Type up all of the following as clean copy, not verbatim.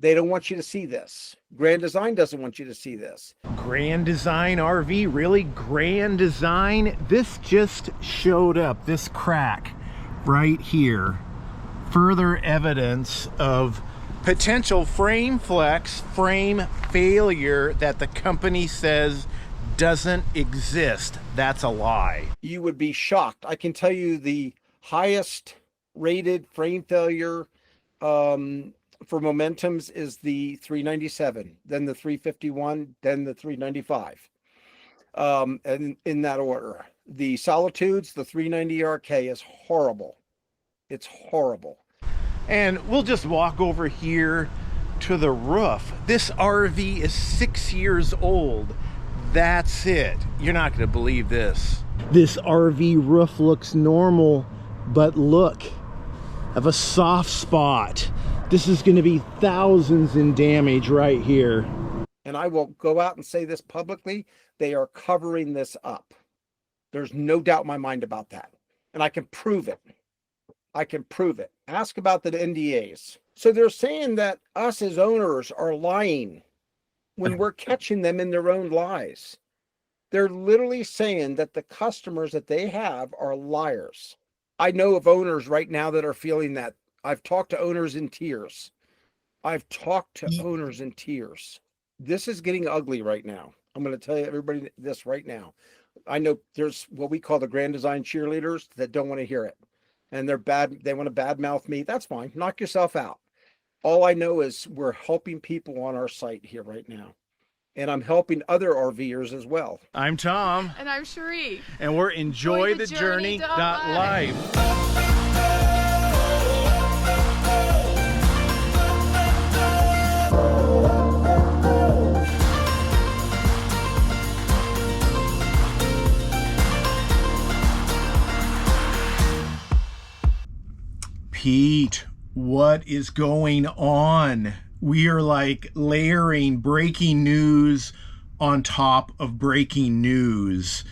They don't want you to see this. Grand Design doesn't want you to see this. Grand Design RV, really? Grand Design? This just showed up, this crack right here. Further evidence of potential frame flex, frame failure that the company says doesn't exist. That's a lie. You would be shocked. I can tell you the highest rated frame failure for Momentums is the 397, then the 351, then the 395. And in that order. The Solitudes, the 390 RK is horrible. It's horrible. And we'll just walk over here to the roof. This RV is 6 years old. That's it. You're not going to believe this. This RV roof looks normal, but look, I have a soft spot. This is going to be thousands in damage right here. And I will go out and say this publicly. They are covering this up. There's no doubt in my mind about that. And I can prove it. I can prove it. Ask about the NDAs. So they're saying that us as owners are lying when we're catching them in their own lies. They're literally saying that the customers that they have are liars. I know of owners right now that are feeling that. I've talked to owners in tears. I've talked to owners in tears. This is getting ugly right now. I'm going to tell you everybody this right now. I know there's what we call the Grand Design cheerleaders that don't want to hear it. And they're bad. They want to badmouth me. That's fine. Knock yourself out. All I know is we're helping people on our site here right now. And I'm helping other RVers as well. I'm Tom. And I'm Cheri. And we're EnjoyTheJourney.Life. Pete, what is going on? We are like layering breaking news on top of breaking news.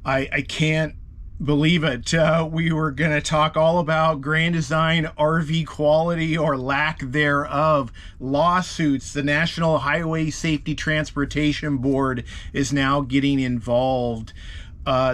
I can't believe it. We were going to talk all about Grand Design RV quality or lack thereof. Lawsuits. The National Highway Safety Transportation Board is now getting involved.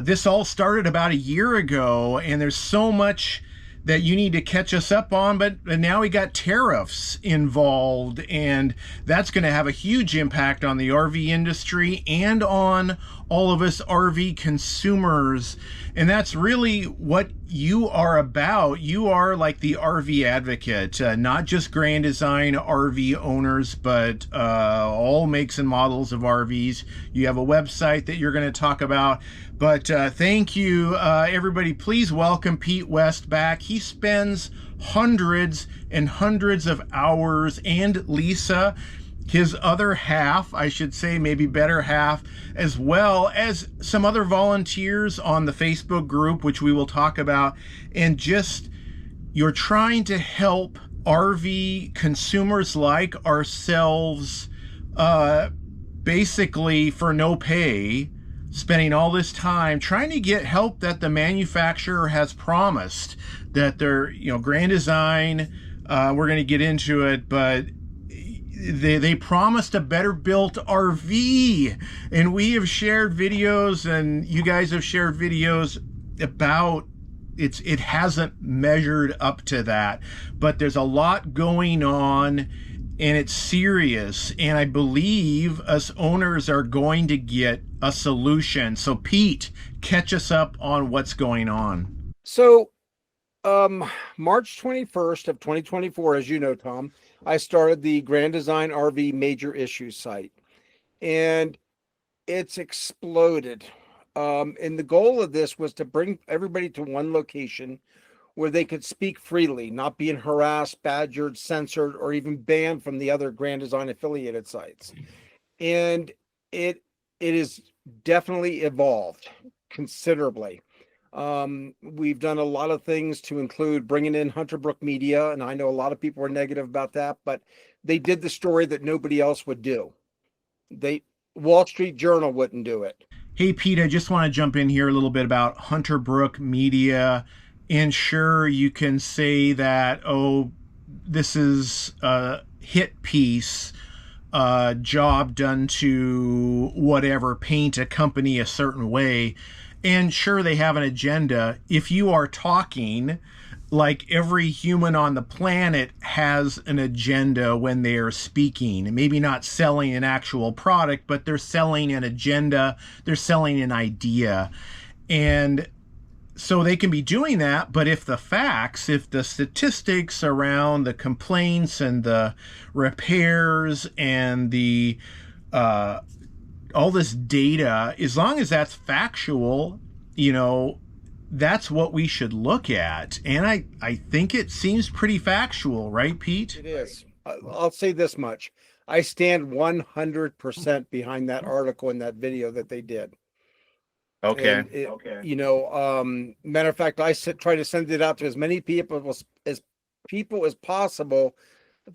This all started about a year ago, and there's so much that you need to catch us up on, but now we got tariffs involved, and that's going to have a huge impact on the RV industry and on all of us RV consumers. And that's really what you are about. You are like the RV advocate, not just Grand Design RV owners, but all makes and models of RVs. You have a website that you're going to talk about. But thank you, everybody. Please welcome Pete West back. He spends hundreds and hundreds of hours, and Lisa, his other half, I should say, maybe better half, as well as some other volunteers on the Facebook group, which we will talk about. And just, you're trying to help RV consumers like ourselves, basically for no pay, spending all this time trying to get help that the manufacturer has promised, that they're, Grand Design, we're going to get into it, but they promised a better built RV, and we have shared videos, and you guys have shared videos about it hasn't measured up to that. But there's a lot going on, and it's serious, and I believe us owners are going to get a solution. So Pete, catch us up on what's going on. So March 21st of 2024, as you know, Tom, I started the Grand Design RV Major Issues site, and it's exploded. And the goal of this was to bring everybody to one location where they could speak freely, not being harassed, badgered, censored, or even banned from the other Grand Design affiliated sites. And it is definitely evolved considerably. We've done a lot of things to include bringing in Hunterbrook media, and I know a lot of people are negative about that, but they did the story that nobody else would do. Wall Street Journal wouldn't do it. Hey Pete, I just want to jump in here a little bit about Hunterbrook media. And sure, you can say that, oh, this is hit piece, job done to whatever, paint a company a certain way. And sure, they have an agenda. If you are talking, like every human on the planet has an agenda when they are speaking. Maybe not selling an actual product, but they're selling an agenda, they're selling an idea. And so they can be doing that, but if the facts, if the statistics around the complaints and the repairs and the all this data, as long as that's factual, you know, that's what we should look at. And I think it seems pretty factual, right, Pete? It is. I'll say this much. I stand 100% behind that article and that video that they did. Okay. And matter of fact, try to send it out to as many people as possible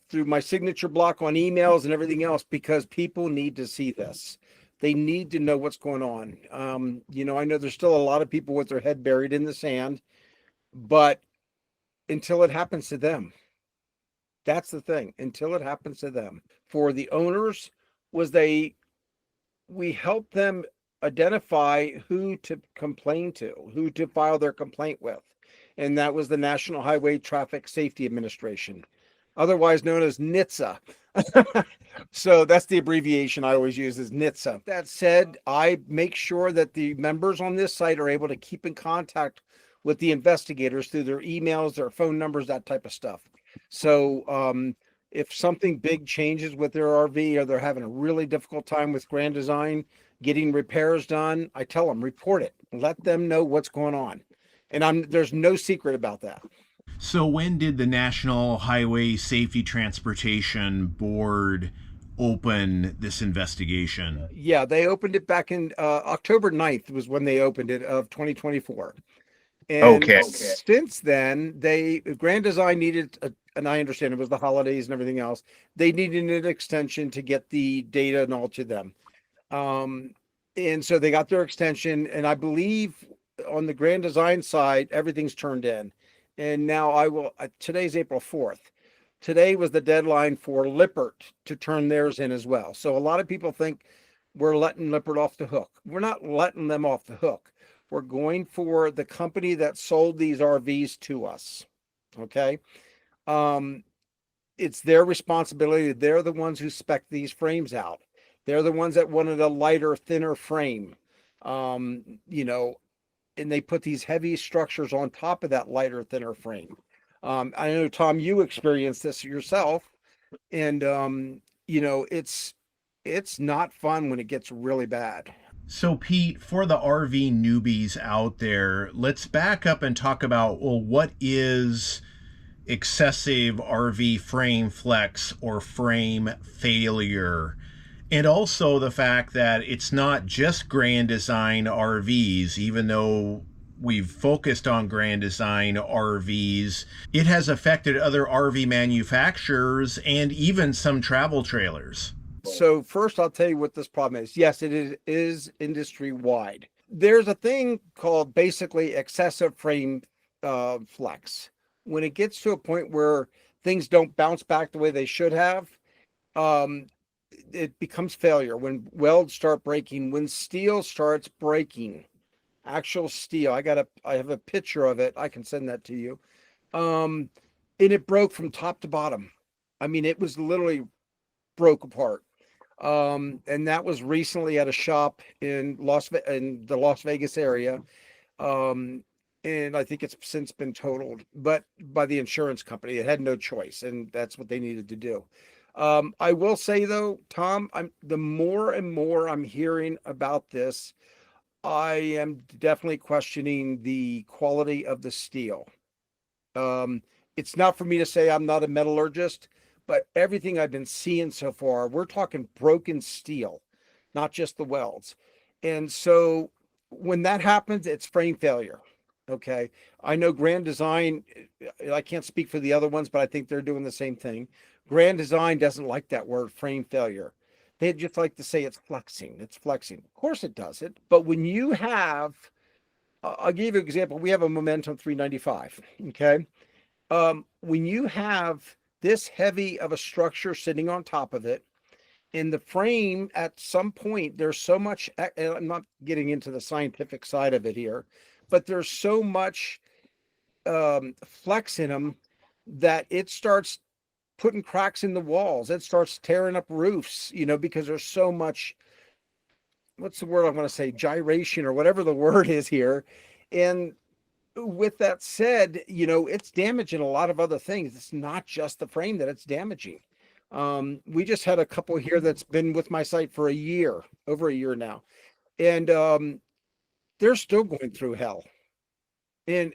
through my signature block on emails and everything else, because people need to see this. They need to know what's going on. I know there's still a lot of people with their head buried in the sand, but until it happens to them, that's the thing. Until it happens to them. For the owners, we help them identify who to complain to, who to file their complaint with. And that was the National Highway Traffic Safety Administration, otherwise known as NHTSA. So that's the abbreviation I always use, is NHTSA. That said, I make sure that the members on this site are able to keep in contact with the investigators through their emails, their phone numbers, that type of stuff. So if something big changes with their RV, or they're having a really difficult time with Grand Design getting repairs done, I tell them, report it, let them know what's going on. And there's no secret about that. So when did the National Highway Safety Transportation Board open this investigation? Yeah, they opened it back in October 9th was when they opened it, of 2024. And since then, Grand Design needed, and I understand it was the holidays and everything else, they needed an extension to get the data and all to them. And so they got their extension, and I believe on the Grand Design side, everything's turned in. And now today's April 4th. Today was the deadline for Lippert to turn theirs in as well. So a lot of people think we're letting Lippert off the hook. We're not letting them off the hook. We're going for the company that sold these RVs to us. Okay. It's their responsibility. They're the ones who spec these frames out. They're the ones that wanted a lighter, thinner frame. And they put these heavy structures on top of that lighter, thinner frame. I know, Tom, you experienced this yourself, and it's not fun when it gets really bad. So, Pete, for the RV newbies out there, let's back up and talk about, well, what is excessive RV frame flex or frame failure? And also the fact that it's not just Grand Design RVs, even though we've focused on Grand Design RVs, it has affected other RV manufacturers and even some travel trailers. So first, I'll tell you what this problem is. Yes, it is industry wide. There's a thing called basically excessive frame flex. When it gets to a point where things don't bounce back the way they should have, it becomes failure. When welds start breaking, when steel starts breaking, actual steel. I have a picture of it. I can send that to you. And it broke from top to bottom. I mean, it was literally broke apart. And that was recently at a shop in the Las Vegas area. And I think it's since been totaled, but by the insurance company. It had no choice, and that's what they needed to do. I will say though, Tom, the more and more I'm hearing about this, I am definitely questioning the quality of the steel. It's not for me to say, I'm not a metallurgist, but everything I've been seeing so far, we're talking broken steel, not just the welds. And so when that happens, it's frame failure. Okay. I know Grand Design, I can't speak for the other ones, but I think they're doing the same thing. Grand Design doesn't like that word, frame failure. They just like to say it's flexing. It's flexing. Of course it does it. But when you have, I'll give you an example. We have a Momentum 395. Okay. When you have this heavy of a structure sitting on top of it. In the frame, at some point, there's so much, and I'm not getting into the scientific side of it here, but there's so much flex in them that it starts putting cracks in the walls. It starts tearing up roofs, because there's so much, what's the word I'm going to say, gyration or whatever the word is here. And with that said, it's damaging a lot of other things. It's not just the frame that it's damaging. We just had a couple here that's been with my site for over a year now. And they're still going through hell. And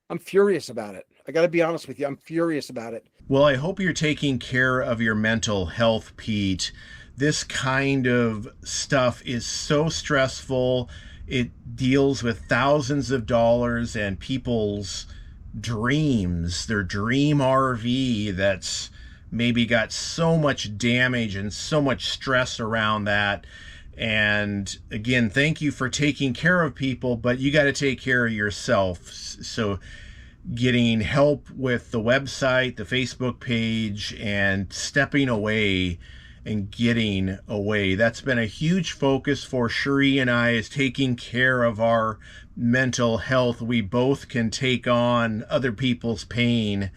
I'm furious about it. I got to be honest with you. I'm furious about it. Well, I hope you're taking care of your mental health, Pete. This kind of stuff is so stressful. It deals with thousands of dollars and people's dreams, their dream RV that's maybe got so much damage and so much stress around that. And again, thank you for taking care of people, but you got to take care of yourself. So getting help with the website, the Facebook page, and stepping away and getting away. That's been a huge focus for Cheri and I, is taking care of our mental health. We both can take on other people's pain,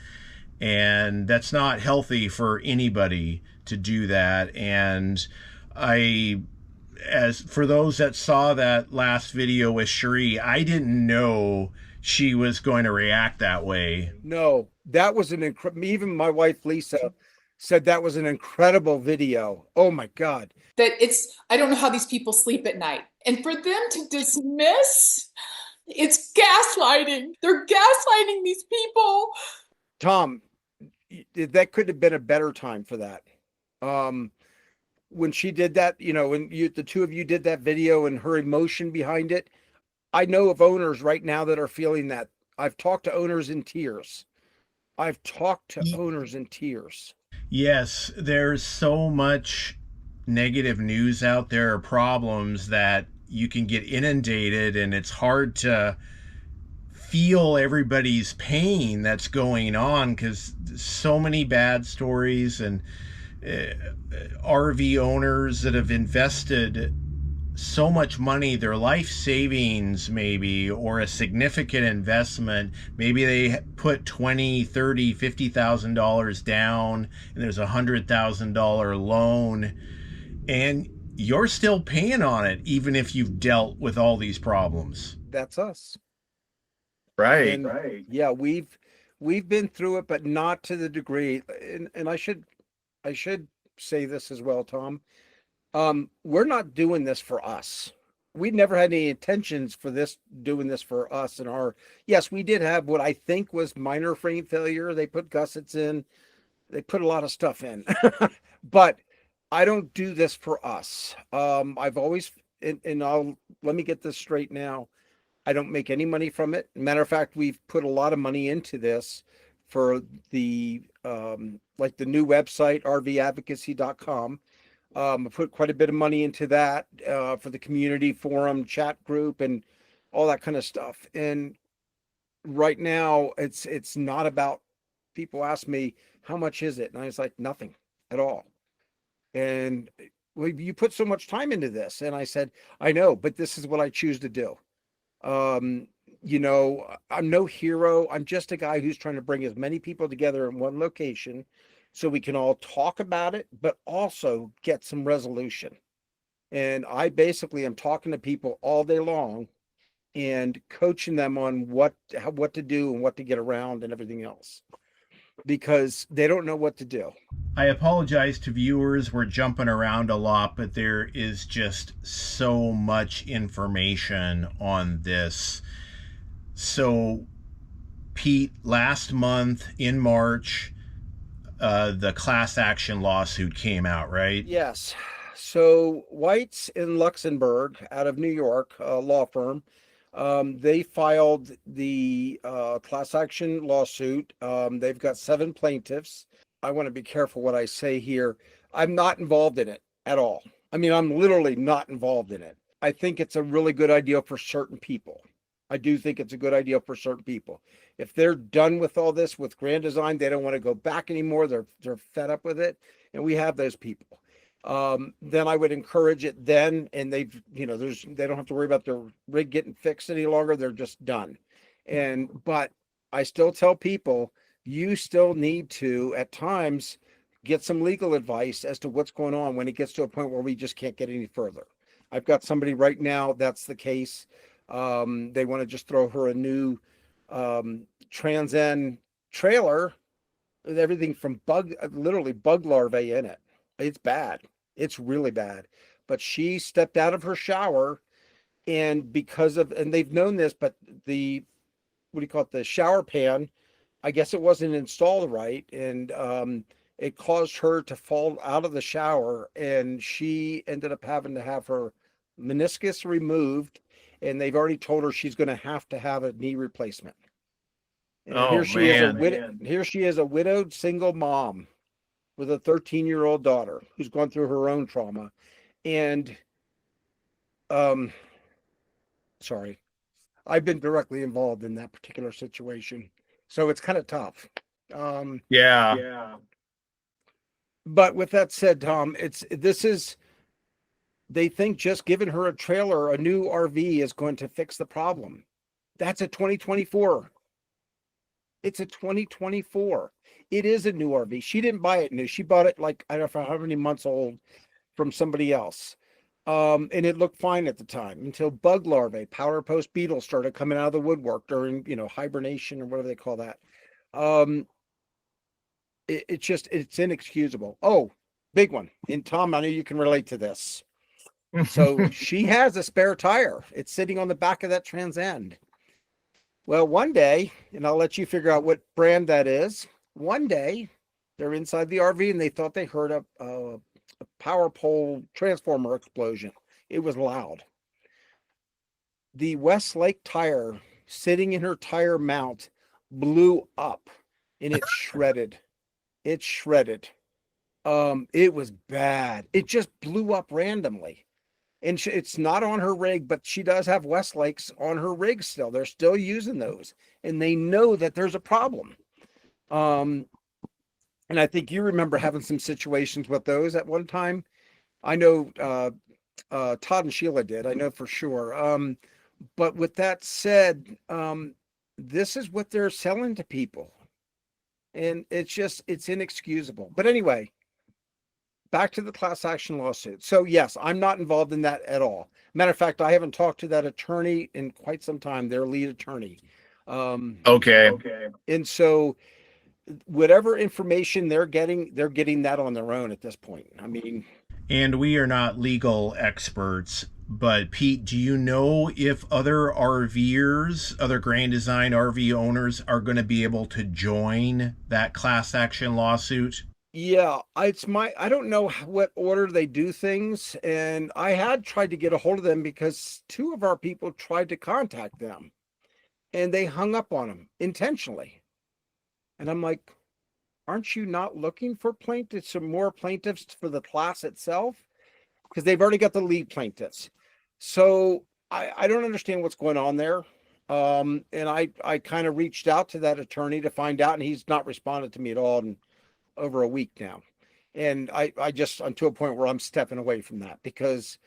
and that's not healthy for anybody to do that. And as for those that saw that last video with Cheri, I didn't know she was going to react that way. No, that was an incredible, even my wife, Lisa, said that was an incredible video. Oh my God. I don't know how these people sleep at night. And for them to dismiss, it's gaslighting. They're gaslighting these people. Tom, that could have been a better time for that. When she did that, when the two of you did that video and her emotion behind it, I know of owners right now that are feeling that. I've talked to owners in tears. Yes, there's so much negative news out there, problems that you can get inundated, and it's hard to feel everybody's pain that's going on because so many bad stories, and RV owners that have invested so much money, their life savings maybe, or a significant investment. Maybe they put $20, $30, $50,000 down, and there's $100,000 loan, and you're still paying on it even if you've dealt with all these problems. That's us. Right. Yeah, we've been through it, but not to the degree. And I should say this as well, Tom. We're not doing this for us. We never had any intentions for doing this for us. And yes, we did have what I think was minor frame failure. They put gussets in, they put a lot of stuff in, but I don't do this for us. I've always, let me get this straight now. I don't make any money from it. Matter of fact, we've put a lot of money into this for the, like the new website, RVadvocacy.com. I put quite a bit of money into that for the community forum, chat group, and all that kind of stuff. And right now, it's not about, people ask me, how much is it? And I was like, nothing at all. And you put so much time into this. And I said, I know, but this is what I choose to do. I'm no hero. I'm just a guy who's trying to bring as many people together in one location so we can all talk about it, but also get some resolution. And I basically am talking to people all day long and coaching them on what to do and what to get around and everything else, because they don't know what to do. I apologize to viewers. We're jumping around a lot, but there is just so much information on this. So, Pete, last month in March, the class action lawsuit came out, right? Yes. So White's in Luxembourg, out of New York, a law firm. They filed the class action lawsuit. They've got 7 plaintiffs. I want to be careful what I say here. I'm not involved in it at all. I mean, I'm literally not involved in it. I think it's a really good idea for certain people. I do think it's a good idea for certain people. If they're done with all this with Grand Design, they don't want to go back anymore. They're fed up with it, and we have those people. Then I would encourage it then, and they don't have to worry about their rig getting fixed any longer. They're just done. But I still tell people, you still need to at times get some legal advice as to what's going on when it gets to a point where we just can't get any further. I've got somebody right now that's the case. They want to just throw her a new Trans Am trailer with everything from literally bug larvae in it. It's bad. It's really bad. But she stepped out of her shower, and and they've known this, but what do you call it? The shower pan, I guess it wasn't installed right. And it caused her to fall out of the shower, and she ended up having to have her meniscus removed. And they've already told her she's going to have a knee replacement. And Oh, here she is a widowed single mom with a 13-year-old daughter who's gone through her own trauma. And sorry, I've been directly involved in that particular situation, so it's kind of tough. Yeah. But with that said, Tom, they think just giving her a trailer, a new RV, is going to fix the problem. That's a 2024. It's a 2024. It is a new RV. She didn't buy it new. She bought it like, I don't know how many months old from somebody else. And it looked fine at the time until bug larvae, powder post beetles started coming out of the woodwork during, hibernation or whatever they call that. It's inexcusable. Oh, big one. And Tom, I know you can relate to this. So she has a spare tire. It's sitting on the back of that Trans Am. Well, one day, and I'll let you figure out what brand that is. One day, they're inside the RV and they thought they heard a power pole transformer explosion. It was loud. The Westlake tire sitting in her tire mount blew up, and it shredded. It shredded. It was bad. It just blew up randomly. And it's not on her rig, but she does have Westlakes on her rig still. They're still using those, and they know that there's a problem. And I think you remember having some situations with those at one time. I know Todd and Sheila did. I know for sure. But with that said, this is what they're selling to people, and it's inexcusable. But anyway, back to the class action lawsuit. So yes, I'm not involved in that at all. Matter of fact, I haven't talked to that attorney in quite some time, their lead attorney. Okay. And so whatever information they're getting that on their own at this point. I mean, And we are not legal experts, but Pete, do you know if other RVers, other Grand Design RV owners are going to be able to join that class action lawsuit? yeah, I don't know what order they do things. And I had tried to get a hold of them because two of our people tried to contact them and they hung up on them intentionally. And I'm like, aren't you not looking for plaintiffs, some more plaintiffs for the class itself? Because they've already got the lead plaintiffs. So I don't understand what's going on there. And I kind of reached out to that attorney to find out, and he's not responded to me at all in over a week now. And I'm to a point where I'm stepping away from that because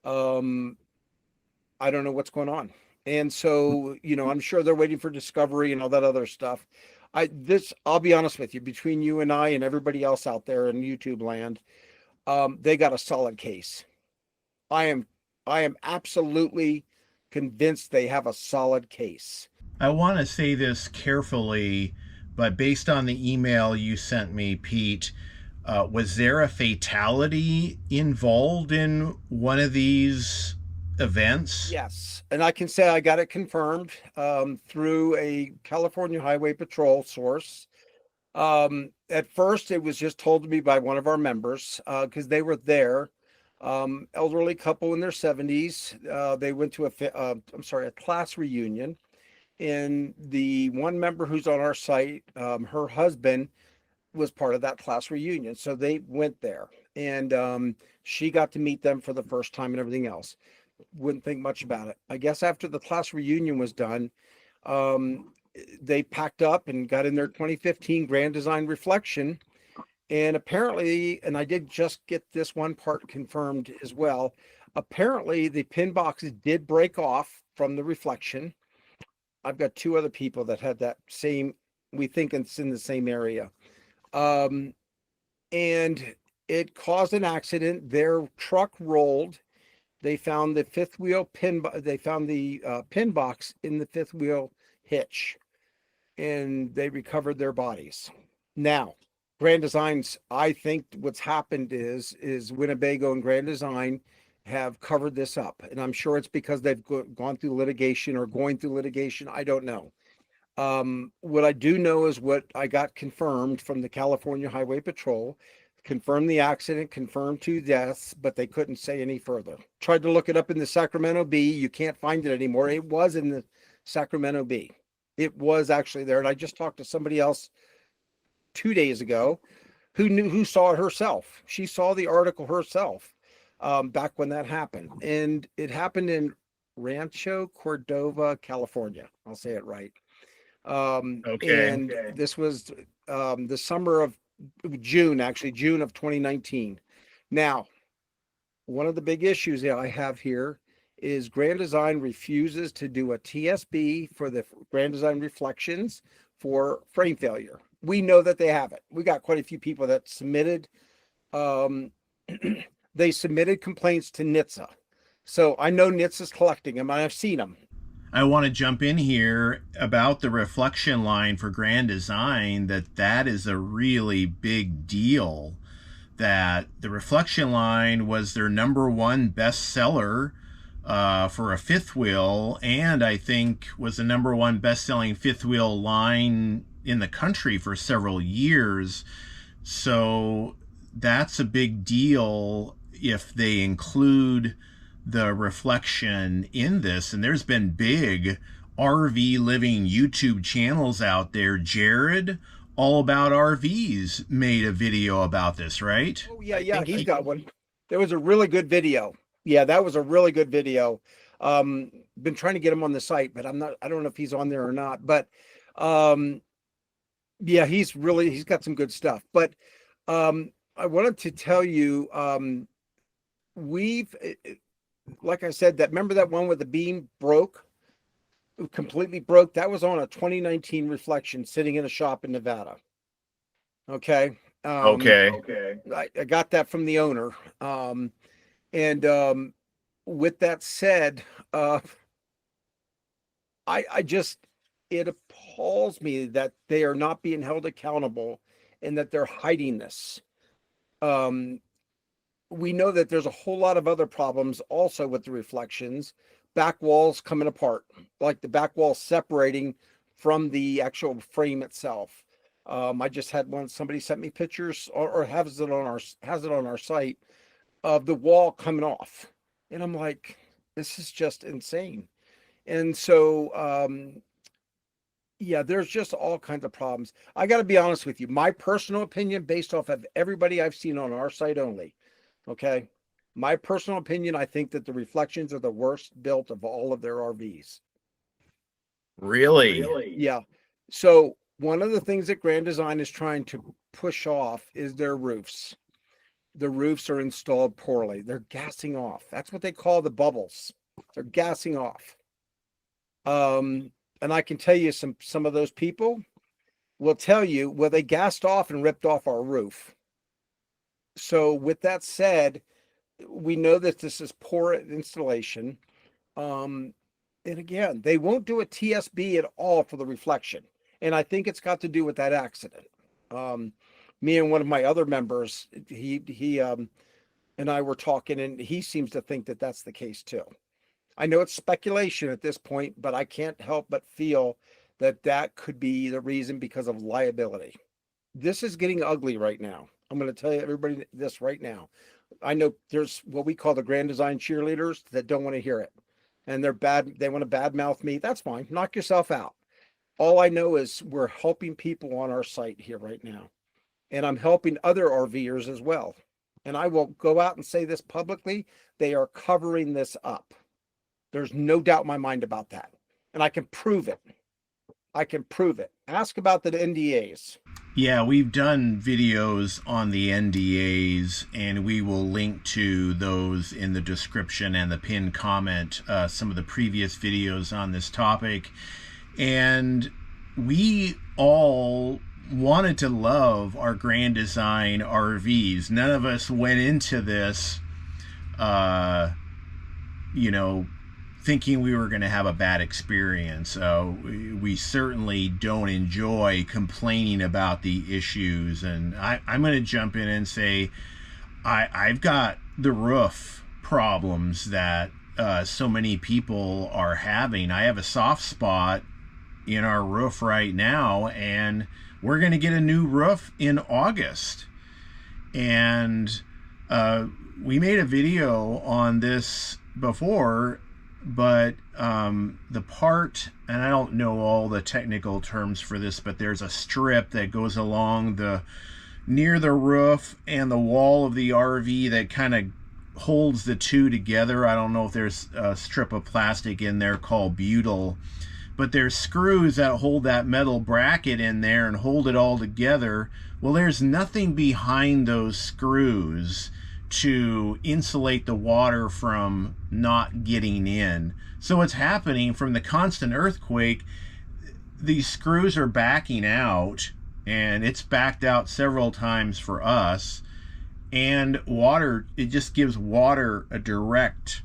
I don't know what's going on. And so, I'm sure they're waiting for discovery and all that other stuff. I'll be honest with you, between you and I and everybody else out there in YouTube land, they got a solid case. I am absolutely convinced they have a solid case. I want to say this carefully, but based on the email you sent me, Pete, was there a fatality involved in one of these events? Yes. And I can say I got it confirmed through a California Highway Patrol source. At first, it was just told to me by one of our members because they were there. Elderly couple in their 70s. They went to a class reunion. And the one member who's on our site, her husband was part of that class reunion. So they went there, and she got to meet them for the first time and everything else. wouldn't think much about it. I guess after the class reunion was done, um, they packed up and got in their 2015 Grand Design Reflection. And apparently, and I did just get this one part confirmed as well. Apparently, the pin boxes did break off from the reflection. I've got two other people that had that same, we think it's in the same area. Um, and it caused an accident. Their truck rolled. They found the fifth wheel pin, they found the pin box in the fifth wheel hitch, and they recovered their bodies. Now, Grand Designs, I think what's happened is Winnebago and Grand Design have covered this up, and I'm sure it's because they've gone through litigation or going through litigation. I don't know. What I do know is what I got confirmed from the California Highway Patrol, confirmed the accident, confirmed 2 deaths, but they couldn't say any further. Tried to look it up in the Sacramento Bee. You can't find it anymore. It was in the Sacramento Bee. It was actually there. And I just talked to somebody else 2 days ago who saw it herself. She saw the article herself back when that happened. And it happened in Rancho Cordova, California. I'll say it right. And this was the summer of June, actually June of 2019. Now, one of the big issues that I have here is Grand Design refuses to do a TSB for the Grand Design Reflections for frame failure. We know that they have it. We got quite a few people that submitted. They submitted complaints to NHTSA. So I know NHTSA's collecting them. I've seen them. I want to jump in here about the reflection line for Grand Design, that is a really big deal. That the reflection line was their #1 bestseller for a fifth wheel, and I think was the #1 best-selling fifth wheel line in the country for several years. So that's a big deal if they include the reflection in this. And there's been big RV living YouTube channels out there. Jared, all about RVs, made a video about this, right? Oh yeah, he's got one. There was a really good video. Yeah, that was a really good video. Been trying to get him on the site, but I don't know if he's on there or not. But yeah, he's got some good stuff. But I wanted to tell you, we've, like I said, remember that one where the beam broke, completely broke? That was on a 2019 reflection sitting in a shop in Nevada. Okay. I got that from the owner. And with that said, it appalls me that they are not being held accountable and that they're hiding this. We know that there's a whole lot of other problems also with the reflections, back walls coming apart, like the back wall separating from the actual frame itself. I just had somebody sent me pictures or has it on our site of the wall coming off. And I'm like, this is just insane. And so, yeah, there's just all kinds of problems. I got to be honest with you. My personal opinion, based off of everybody I've seen on our site only, okay, my personal opinion, I think that the reflections are the worst built of all of their RVs. Really? Yeah. So one of the things that Grand Design is trying to push off is their roofs. The roofs are installed poorly. They're gassing off. That's what they call the bubbles. They're gassing off. And I can tell you some of those people will tell you, well, they gassed off and ripped off our roof. So with that said, we know that this is poor installation. And again, they won't do a TSB at all for the reflection. And I think it's got to do with that accident. Me and one of my other members, he and I were talking, and he seems to think that that's the case too. I know it's speculation at this point, but I can't help but feel that could be the reason because of liability. This is getting ugly right now. I'm going to tell you everybody this right now. I know there's what we call the Grand Design cheerleaders that don't want to hear it. And they're bad. They want to badmouth me. That's fine. Knock yourself out. All I know is we're helping people on our site here right now. And I'm helping other RVers as well. And I will go out and say this publicly. They are covering this up. There's no doubt in my mind about that. And I can prove it. I can prove it. Ask about the NDAs. Yeah, we've done videos on the NDAs, and we will link to those in the description and the pinned comment, some of the previous videos on this topic. And we all wanted to love our Grand Design RVs. None of us went into this, thinking we were going to have a bad experience. We certainly don't enjoy complaining about the issues. And I'm going to jump in and say I've got the roof problems that so many people are having. I have a soft spot in our roof right now, and we're going to get a new roof in August. And we made a video on this before, but the part, and I don't know all the technical terms for this, but there's a strip that goes along near the roof and the wall of the RV that kind of holds the two together. I don't know if there's a strip of plastic in there called butyl, but there's screws that hold that metal bracket in there and hold it all together. Well, there's nothing behind those screws to insulate the water from not getting in. So what's happening from the constant earthquake, these screws are backing out, and it's backed out several times for us. And water, it just gives water a direct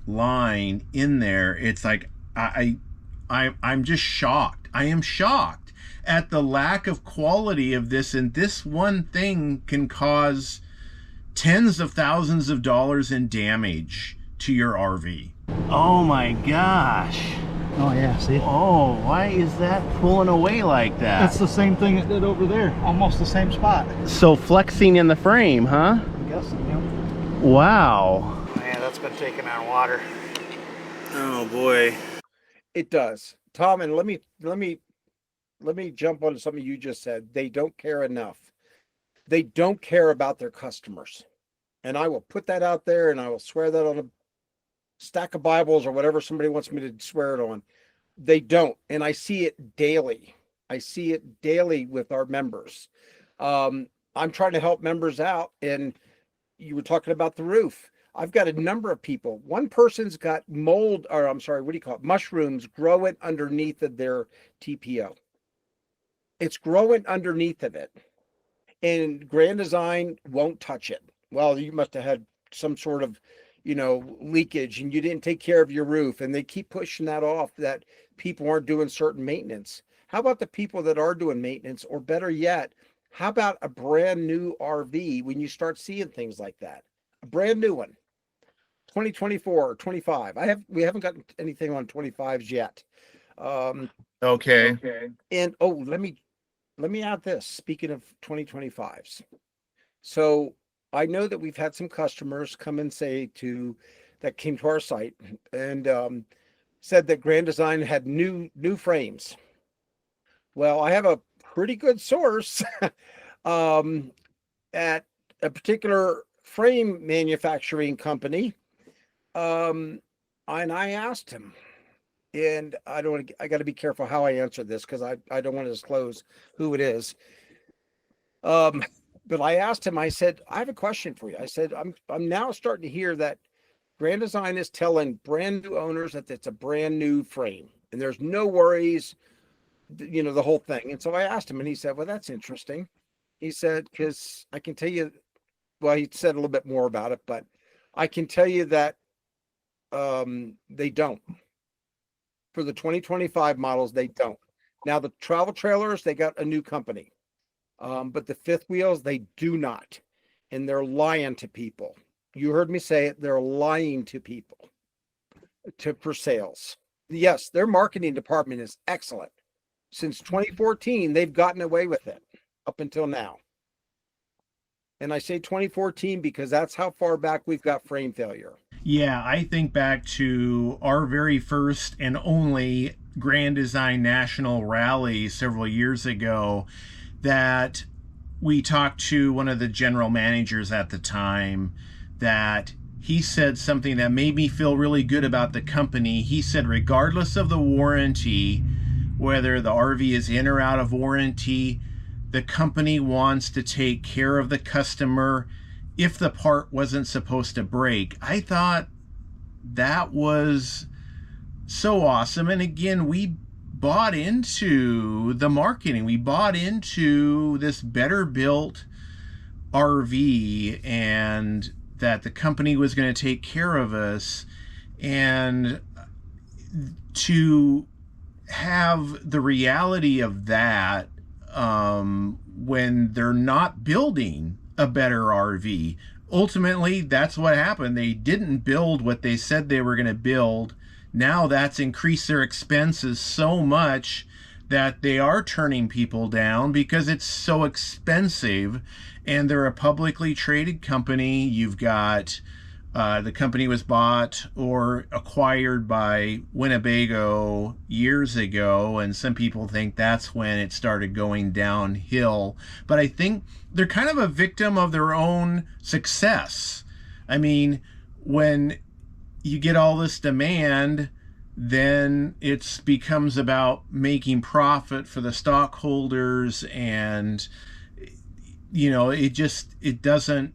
line in there. It's like I'm just shocked. I am shocked at the lack of quality of this, and this one thing can cause tens of thousands of dollars in damage to your RV. Oh my gosh. Oh yeah, see? Oh, why is that pulling away like that? That's the same thing it did over there. Almost the same spot. So flexing in the frame, huh? I'm guessing, yeah. Wow. Oh, yeah, that's been taking on water. Oh boy. It does. Tom, and let me jump on something you just said. They don't care enough. They don't care about their customers. And I will put that out there, and I will swear that on a stack of Bibles or whatever somebody wants me to swear it on. They don't. And I see it daily. I see it daily with our members. I'm trying to help members out, and you were talking about the roof. I've got a number of people. One person's got mold, or I'm sorry, what do you call it? Mushrooms growing underneath of their TPO. It's growing underneath of it. And Grand Design won't touch it. Well, you must have had some sort of, leakage, and you didn't take care of your roof. And they keep pushing that off, that people aren't doing certain maintenance. How about the people that are doing maintenance? Or better yet, how about a brand new RV when you start seeing things like that? A brand new one. 2024 or 25. We haven't gotten anything on 25s yet. Okay. And let me add this. Speaking of 2025s. So I know that we've had some customers come and say that came to our site and said that Grand Design had new frames. Well, I have a pretty good source at a particular frame manufacturing company. And I asked him, and I got to be careful how I answer this because I don't want to disclose who it is. But I asked him, I said, I have a question for you. I said, I'm now starting to hear that Grand Design is telling brand new owners that it's a brand new frame and there's no worries, the whole thing. And so I asked him, and he said, well, that's interesting. He said, because I can tell you, well, he said a little bit more about it, but I can tell you that they don't. For the 2025 models, they don't. Now, the travel trailers, they got a new company. But the fifth wheels, they do not. And they're lying to people. You heard me say it. They're lying to people for sales. Yes, their marketing department is excellent. Since 2014, they've gotten away with it up until now. And I say 2014 because that's how far back we've got frame failure. Yeah, I think back to our very first and only Grand Design National Rally several years ago, that we talked to one of the general managers at the time, that he said something that made me feel really good about the company. He said, regardless of the warranty, whether the RV is in or out of warranty, the company wants to take care of the customer if the part wasn't supposed to break. I thought that was so awesome. And again, we bought into the marketing. We bought into this better built RV and that the company was going to take care of us. And to have the reality of that when they're not building a better RV. Ultimately, that's what happened. They didn't build what they said they were going to build. Now that's increased their expenses so much that they are turning people down because it's so expensive. And they're a publicly traded company. You've got the company was bought or acquired by Winnebago years ago, and some people think that's when it started going downhill. But I think they're kind of a victim of their own success. I mean, when you get all this demand, then it becomes about making profit for the stockholders, and it doesn't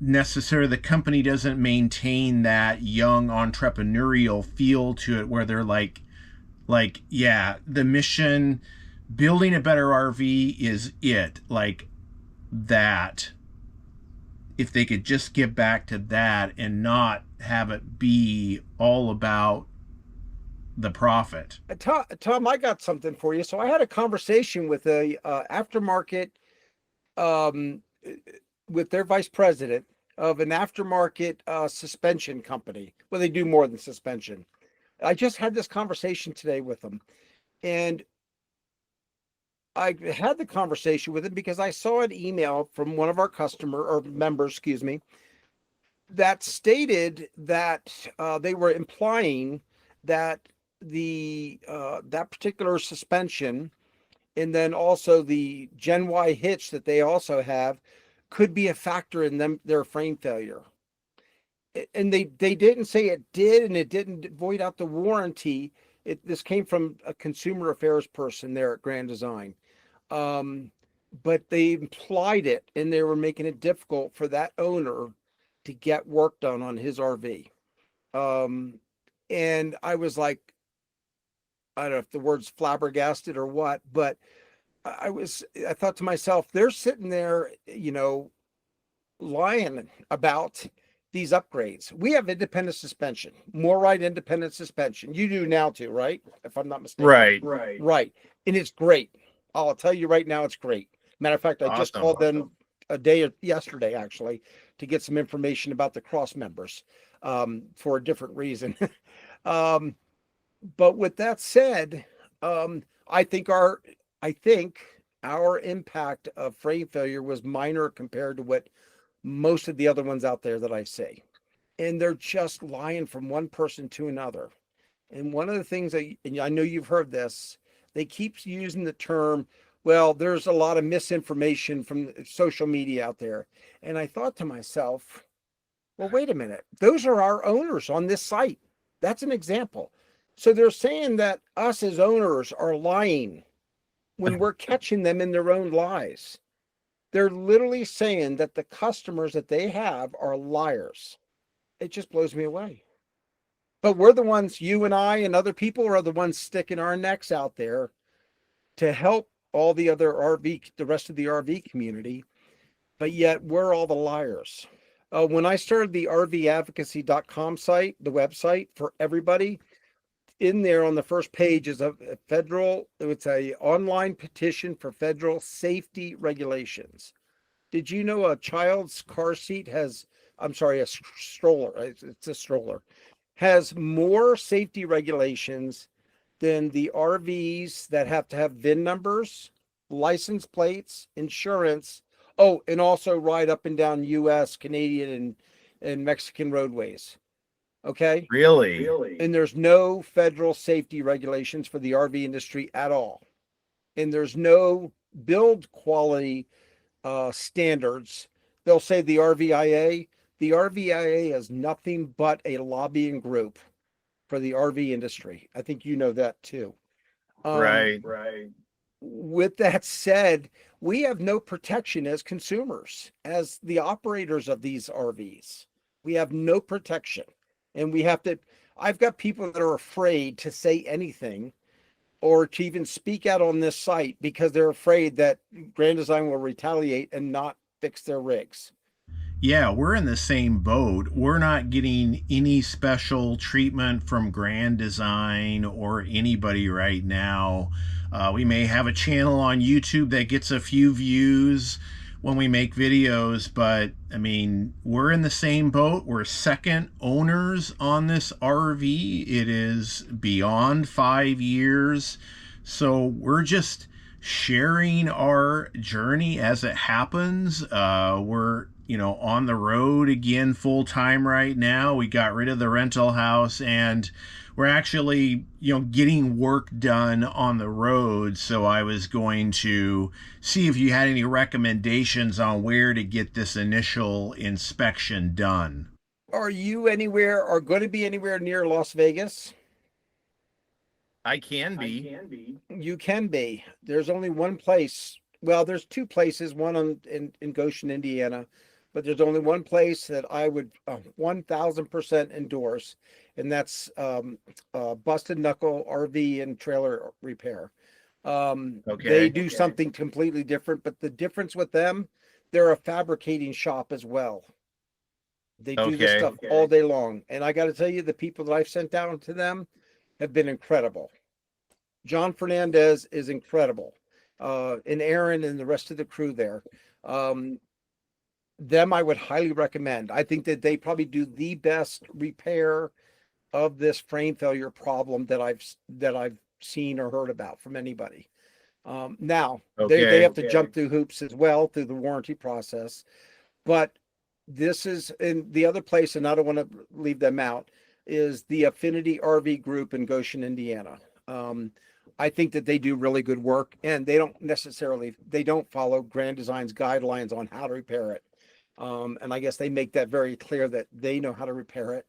necessarily, the company doesn't maintain that young entrepreneurial feel to it where they're like yeah, the mission, building a better RV is it, like that. If they could just get back to that and not have it be all about the profit. Tom, I got something for you. So I had a conversation with a aftermarket with their vice president of an aftermarket suspension company. Well, they do more than suspension. I just had this conversation today with them, and I had the conversation with him because I saw an email from one of our members, excuse me, that stated that they were implying that that particular suspension, and then also the Gen Y hitch that they also have, could be a factor in their frame failure. And they didn't say it did, and it didn't void out the warranty. This came from a consumer affairs person there at Grand Design. But they implied it, and they were making it difficult for that owner to get work done on his RV. And I was like, I don't know if the word's flabbergasted or what, but I thought to myself, they're sitting there, lying about these upgrades. We have independent suspension, MoreRide independent suspension. You do now too, right? If I'm not mistaken. Right. And it's great. I'll tell you right now, it's great. Matter of fact, I just called them yesterday, actually, to get some information about the cross members for a different reason. But with that said, I think our impact of frame failure was minor compared to what most of the other ones out there that I see. And they're just lying from one person to another. And one of the things and I know you've heard this, they keep using the term, well, there's a lot of misinformation from social media out there. And I thought to myself, well, wait a minute. Those are our owners on this site. That's an example. So they're saying that us as owners are lying when we're catching them in their own lies. They're literally saying that the customers that they have are liars. It just blows me away. But we're the ones, you and I and other people are the ones sticking our necks out there to help all the rest of the RV community. But yet we're all the liars. When I started the RVadvocacy.com site, the website for everybody, in there on the first page is it's a online petition for federal safety regulations. Did you know a child's car seat a stroller, it's a stroller, has more safety regulations than the RVs that have to have VIN numbers, license plates, insurance, and also ride up and down US, Canadian, and Mexican roadways. Okay. Really? And there's no federal safety regulations for the RV industry at all. And there's no build quality standards. They'll say the RVIA, The RVIA is nothing but a lobbying group for the RV industry. I think you know that too. Right. With that said, we have no protection as consumers, as the operators of these RVs. We have no protection. And we have to, I've got people that are afraid to say anything or to even speak out on this site because they're afraid that Grand Design will retaliate and not fix their rigs. Yeah, we're in the same boat. We're not getting any special treatment from Grand Design or anybody right now. We may have a channel on YouTube that gets a few views when we make videos, but I mean, we're in the same boat. We're second owners on this RV. It is beyond 5 years. So we're just sharing our journey as it happens. We're on the road again full time right now. We got rid of the rental house and we're actually, getting work done on the road. So I was going to see if you had any recommendations on where to get this initial inspection done. Are you anywhere or going to be anywhere near Las Vegas? I can be. You can be. There's only one place. Well, there's two places, one in Goshen, Indiana, but there's only one place that I would 1000% endorse, and that's Busted Knuckle RV and Trailer Repair. Okay. They do something completely different, but the difference with them, they're a fabricating shop as well. They do this stuff all day long. And I got to tell you, the people that I've sent down to them have been incredible. John Fernandez is incredible. And Aaron and the rest of the crew there. Them I would highly recommend. I think that they probably do the best repair of this frame failure problem that I've seen or heard about from anybody. Now they have to jump through hoops as well through the warranty process, but this is in the other place, and I don't want to leave them out, is the Affinity RV Group in Goshen, Indiana. I think that they do really good work, and they don't follow Grand Design's guidelines on how to repair it. And I guess they make that very clear that they know how to repair it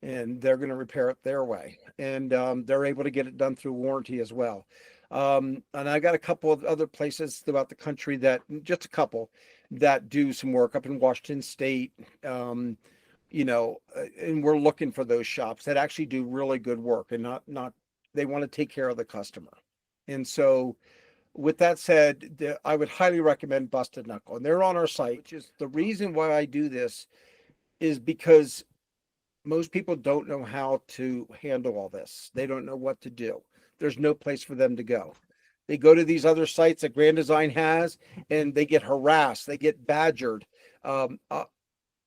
and they're going to repair it their way. And they're able to get it done through warranty as well. And I got a couple of other places throughout the country just a couple that do some work up in Washington State, and we're looking for those shops that actually do really good work and not they want to take care of the customer. And so with that said, I would highly recommend Busted Knuckle, and they're on our site. Which is the reason why I do this is because most people don't know how to handle all this. They don't know what to do. There's no place for them to go. They go to these other sites that Grand Design has, and they get harassed. They get badgered.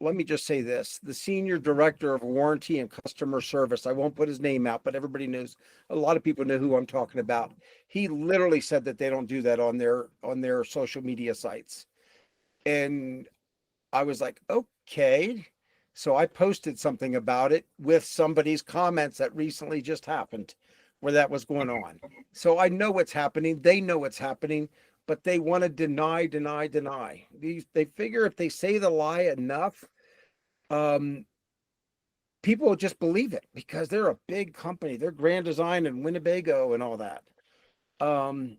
Let me just say this. The senior director of warranty and customer service, I won't put his name out, but everybody knows, a lot of people know who I'm talking about. He literally said that they don't do that on their social media sites. And I was like, okay. So I posted something about it with somebody's comments that recently just happened where that was going on. So I know what's happening. They know what's happening, but they want to deny. They figure if they say the lie enough, people will just believe it because they're a big company. They're Grand Design and Winnebago and all that. I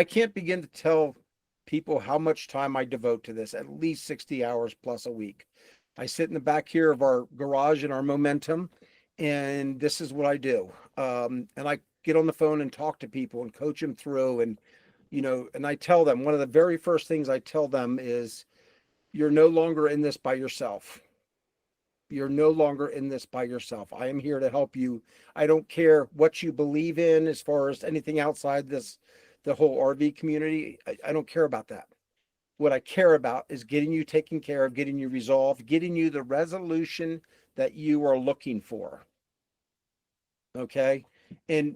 can't begin to tell people how much time I devote to this, at least 60 hours plus a week. I sit in the back here of our garage in our Momentum, and this is what I do. And I get on the phone and talk to people and coach them through. And, and I tell them, one of the very first things I tell them is, you're no longer in this by yourself. You're no longer in this by yourself. I am here to help you. I don't care what you believe in as far as anything outside the whole RV community. I don't care about that. What I care about is getting you taken care of, getting you resolved, getting you the resolution that you are looking for. Okay. And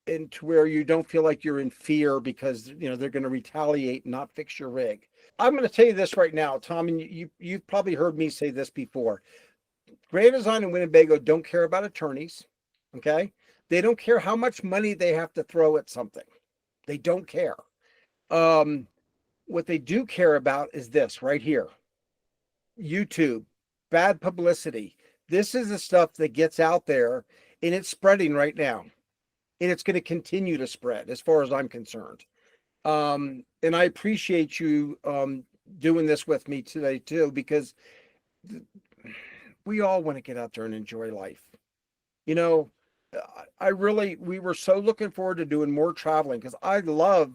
to where you don't feel like you're in fear because, they're going to retaliate and not fix your rig. I'm going to tell you this right now, Tom, and you've probably heard me say this before. Grand Design and Winnebago don't care about attorneys. Okay. They don't care how much money they have to throw at something. They don't care. What they do care about is this right here. YouTube, bad publicity. This is the stuff that gets out there and it's spreading right now. And it's going to continue to spread as far as I'm concerned. And I appreciate you doing this with me today too, because we all want to get out there and enjoy life. You know, we were so looking forward to doing more traveling because I love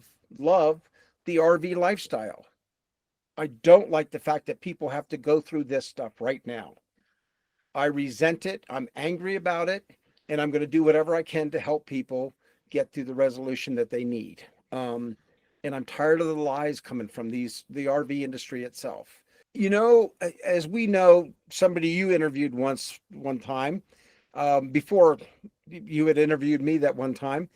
the RV lifestyle. I don't like the fact that people have to go through this stuff right now. I resent it. I'm angry about it. And I'm going to do whatever I can to help people get through the resolution that they need. And I'm tired of the lies coming from the RV industry itself. You know, as we know, somebody you interviewed one time, before you had interviewed me that one time,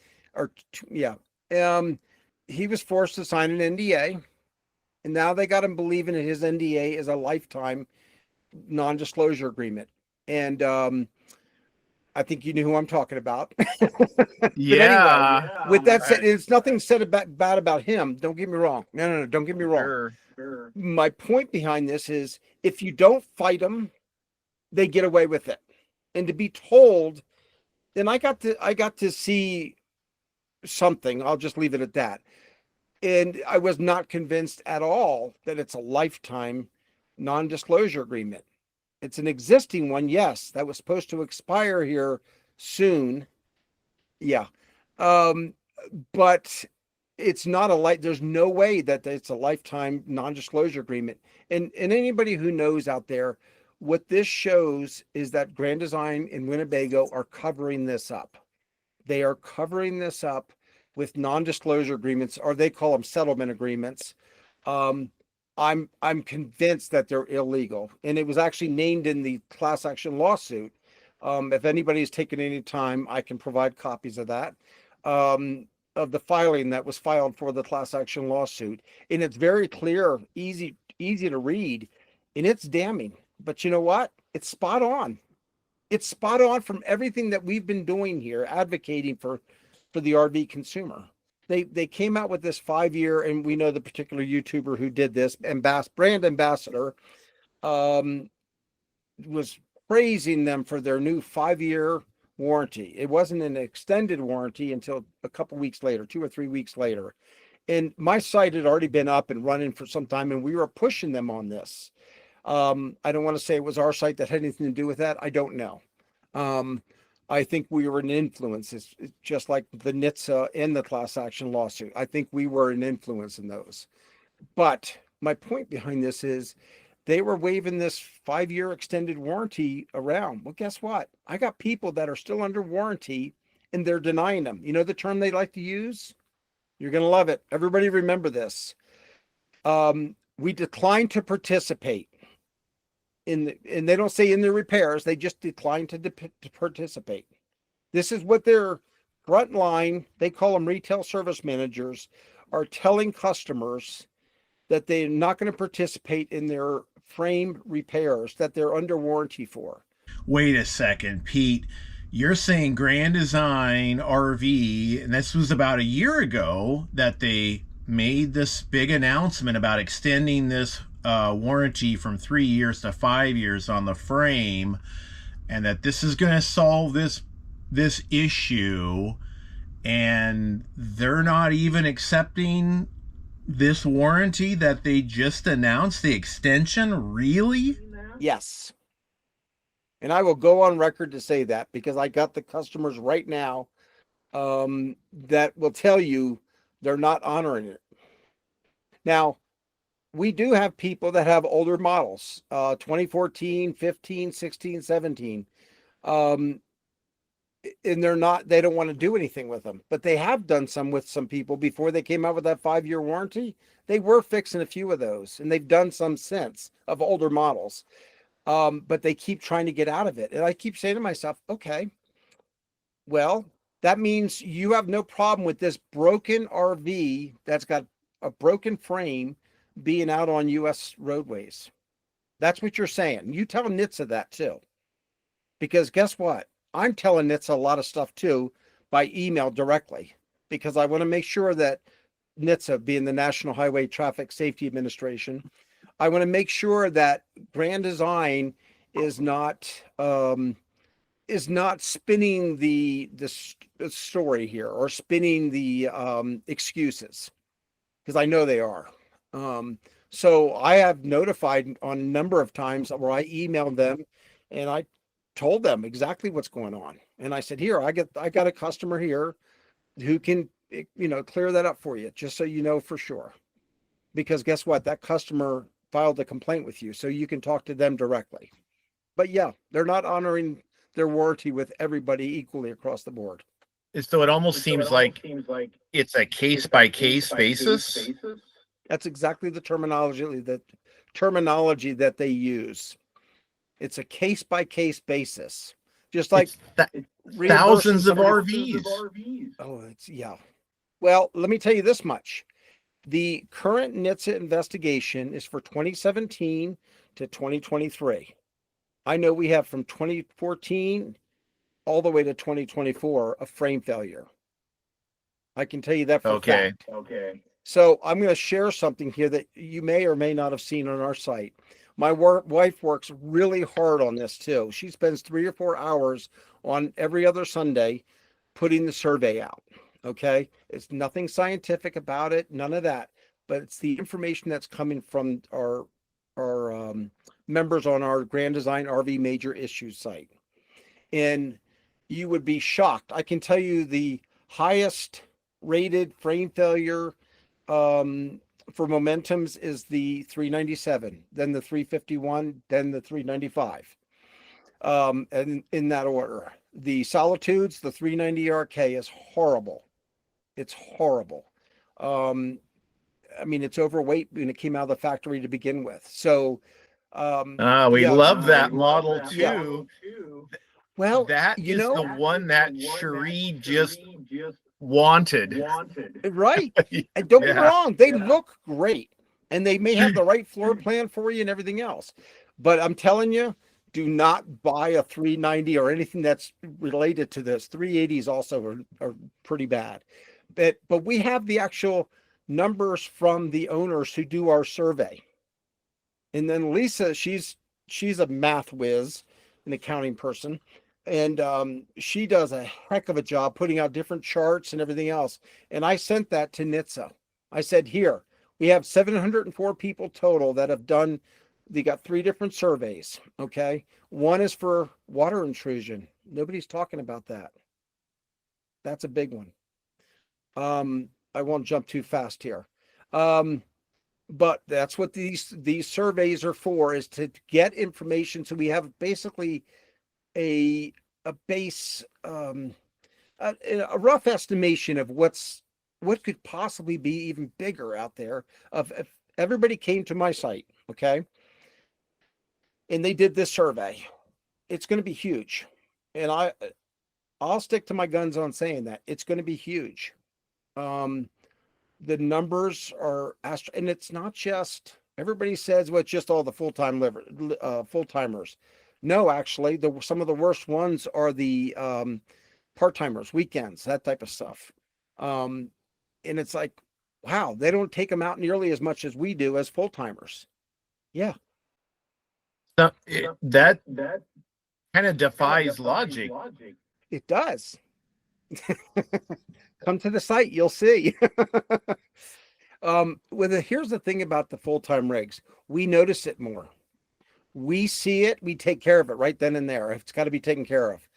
he was forced to sign an NDA, and now they got him believing that his NDA is a lifetime non-disclosure agreement. And I think you knew who I'm talking about. But Yeah. anyway, with that said, it's nothing said bad about him. Don't get me wrong. No, don't get me wrong. Sure. My point behind this is if you don't fight them, they get away with it. And to be told, then I got to see something. I'll just leave it at that. And I was not convinced at all that it's a lifetime non-disclosure agreement. It's an existing one, yes, that was supposed to expire here soon. Yeah. But it's not there's no way that it's a lifetime non-disclosure agreement. And anybody who knows out there, what this shows is that Grand Design and Winnebago are covering this up. They are covering this up with non-disclosure agreements, or they call them settlement agreements. I'm convinced that they're illegal, and it was actually named in the class action lawsuit. If anybody's taken any time, I can provide copies of that, of the filing that was filed for the class action lawsuit. And it's very clear, easy to read, and it's damning. But you know what? It's spot on. It's spot on from everything that we've been doing here, advocating for the RV consumer. They came out with this 5-year, and we know the particular YouTuber who did this, brand ambassador, was praising them for their new 5-year warranty. It wasn't an extended warranty until a couple weeks later, 2 or 3 weeks later. And my site had already been up and running for some time, and we were pushing them on this. I don't want to say it was our site that had anything to do with that. I don't know. I think we were an influence. It's just like the NHTSA and the class action lawsuit. I think we were an influence in those. But my point behind this is they were waving this 5-year extended warranty around. Well, guess what? I got people that are still under warranty and they're denying them. You know the term they like to use? You're going to love it. Everybody remember this. We declined to participate. And they don't say in the repairs, they just decline to participate. This is what their front line, they call them retail service managers, are telling customers that they're not going to participate in their frame repairs that they're under warranty for. Wait a second, Pete. You're saying Grand Design RV, and this was about a year ago that they made this big announcement about extending this warranty from 3 years to 5 years on the frame, and that this is going to solve this issue, and they're not even accepting this warranty that they just announced the extension? Really? Yes. And I will go on record to say that because I got the customers right now that will tell you they're not honoring it. Now, we do have people that have older models, 2014, 15, 16, 17. And they don't want to do anything with them, but they have done some with some people before they came out with that 5-year warranty. They were fixing a few of those, and they've done some since of older models. But they keep trying to get out of it. And I keep saying to myself, okay, well, that means you have no problem with this broken RV that's got a broken frame being out on U.S. roadways. That's what you're saying. You tell NHTSA that too. Because guess what? I'm telling NHTSA a lot of stuff too by email directly, because I want to make sure that NHTSA being the National Highway Traffic Safety Administration. I want to make sure that Grand Design is not spinning the story here or spinning the excuses, because I know they are. So I have notified on a number of times where I emailed them and I told them exactly what's going on. And I said, here, I got a customer here who can, clear that up for you, just so you know for sure. Because guess what? That customer filed a complaint with you, so you can talk to them directly. But yeah, they're not honoring their warranty with everybody equally across the board. So it almost seems like it's a case by case basis. That's exactly the terminology that they use. It's a case by case basis, just like thousands of RVs. Oh, yeah. Well, let me tell you this much. The current NHTSA investigation is for 2017 to 2023. I know we have from 2014 all the way to 2024 a frame failure. I can tell you that for a fact. Okay. So I'm going to share something here that you may or may not have seen on our site. My wife works really hard on this too. She spends 3 or 4 hours on every other Sunday putting the survey out. Okay. It's nothing scientific about it, none of that, but it's the information that's coming from our members on our Grand Design RV Major Issues site. And you would be shocked. I can tell you the highest rated frame failure for Momentums is the 397, then the 351, then the 395. And in that order. The Solitudes, the 390 RK is horrible. It's horrible. I mean, it's overweight when it came out of the factory to begin with. So, we love that model too. Yeah. Well, that is the one that Cheri just wanted. Right. And don't get me wrong, they look great. And they may have the right floor plan for you and everything else. But I'm telling you, do not buy a 390 or anything that's related to this. 380s also are pretty bad. But we have the actual numbers from the owners who do our survey. And then Lisa, she's a math whiz, an accounting person. And she does a heck of a job putting out different charts and everything else. And I sent that to NHTSA. I said, here, we have 704 people total that have done, they got 3 different surveys, okay? One is for water intrusion. Nobody's talking about that. That's a big one. I won't jump too fast here. But that's what these surveys are for, is to get information. So we have basically a base, a rough estimation of what could possibly be even bigger out there. If everybody came to my site, okay, and they did this survey, it's going to be huge. And I'll stick to my guns on saying that it's going to be huge. The numbers are and it's not just, everybody says, well, it's just all the full-timers. No, actually, some of the worst ones are the part-timers, weekends, that type of stuff. And it's like, wow, they don't take them out nearly as much as we do as full-timers. Yeah. That kind of defies logic. It does. Come to the site, you'll see. Here's the thing about the full-time rigs. We notice it more. We see it, we take care of it right then and there. It's got to be taken care of.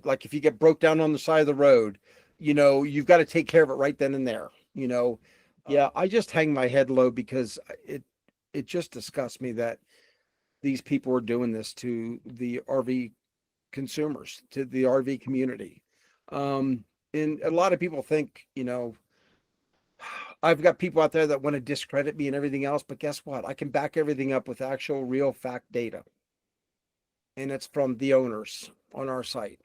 Like if you get broke down on the side of the road, you've got to take care of it right then and there. Yeah, I just hang my head low because it just disgusts me that these people are doing this to the RV consumers, to the RV community. And a lot of people think, I've got people out there that want to discredit me and everything else, but guess what? I can back everything up with actual real fact data. And it's from the owners on our site.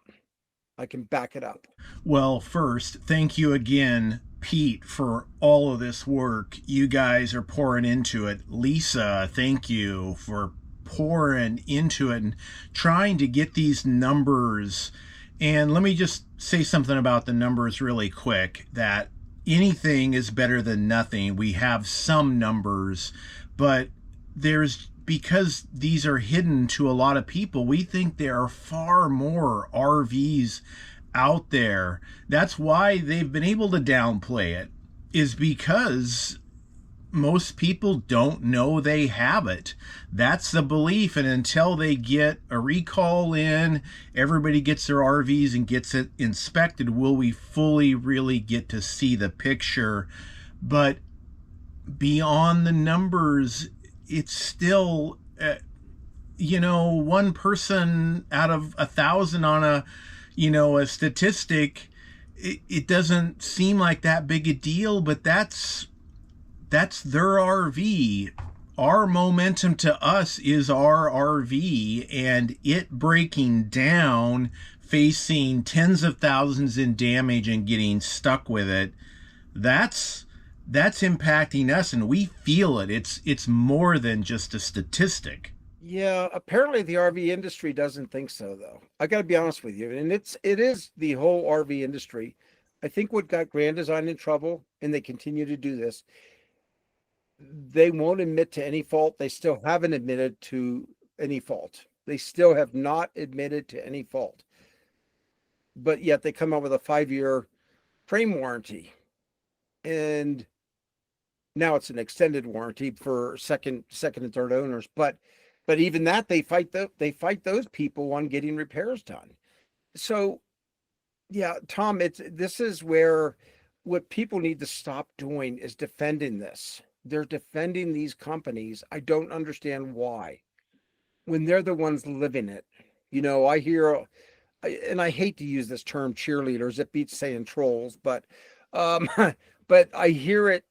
I can back it up. Well, first, thank you again, Pete, for all of this work you guys are pouring into it. Lisa, thank you for pouring into it and trying to get these numbers. And let me just say something about the numbers really quick, that anything is better than nothing. We have some numbers, but because these are hidden to a lot of people, we think there are far more RVs out there. That's why they've been able to downplay it, is because most people don't know they have it. That's the belief. And until they get a recall in, everybody gets their RVs and gets it inspected, will we fully really get to see the picture. But beyond the numbers, it's still, one person out of 1,000 on a statistic. It doesn't seem like that big a deal, but that's their RV. Our momentum to us is our RV, and it breaking down, facing tens of thousands in damage and getting stuck with it. That's impacting us, and we feel it. It's more than just a statistic. Yeah, apparently the RV industry doesn't think so, though. I got to be honest with you, and it is the whole RV industry. I think what got Grand Design in trouble, and they continue to do this, they won't admit to any fault. They still haven't admitted to any fault. They still have not admitted to any fault. But yet they come out with a 5-year frame warranty. And now it's an extended warranty for second and third owners. But even that, they fight those people on getting repairs done. So yeah, Tom, this is where what people need to stop doing is defending this. They're defending these companies. I don't understand why, when they're the ones living it. I hear, and I hate to use this term cheerleaders, it beats saying trolls, but but I hear it,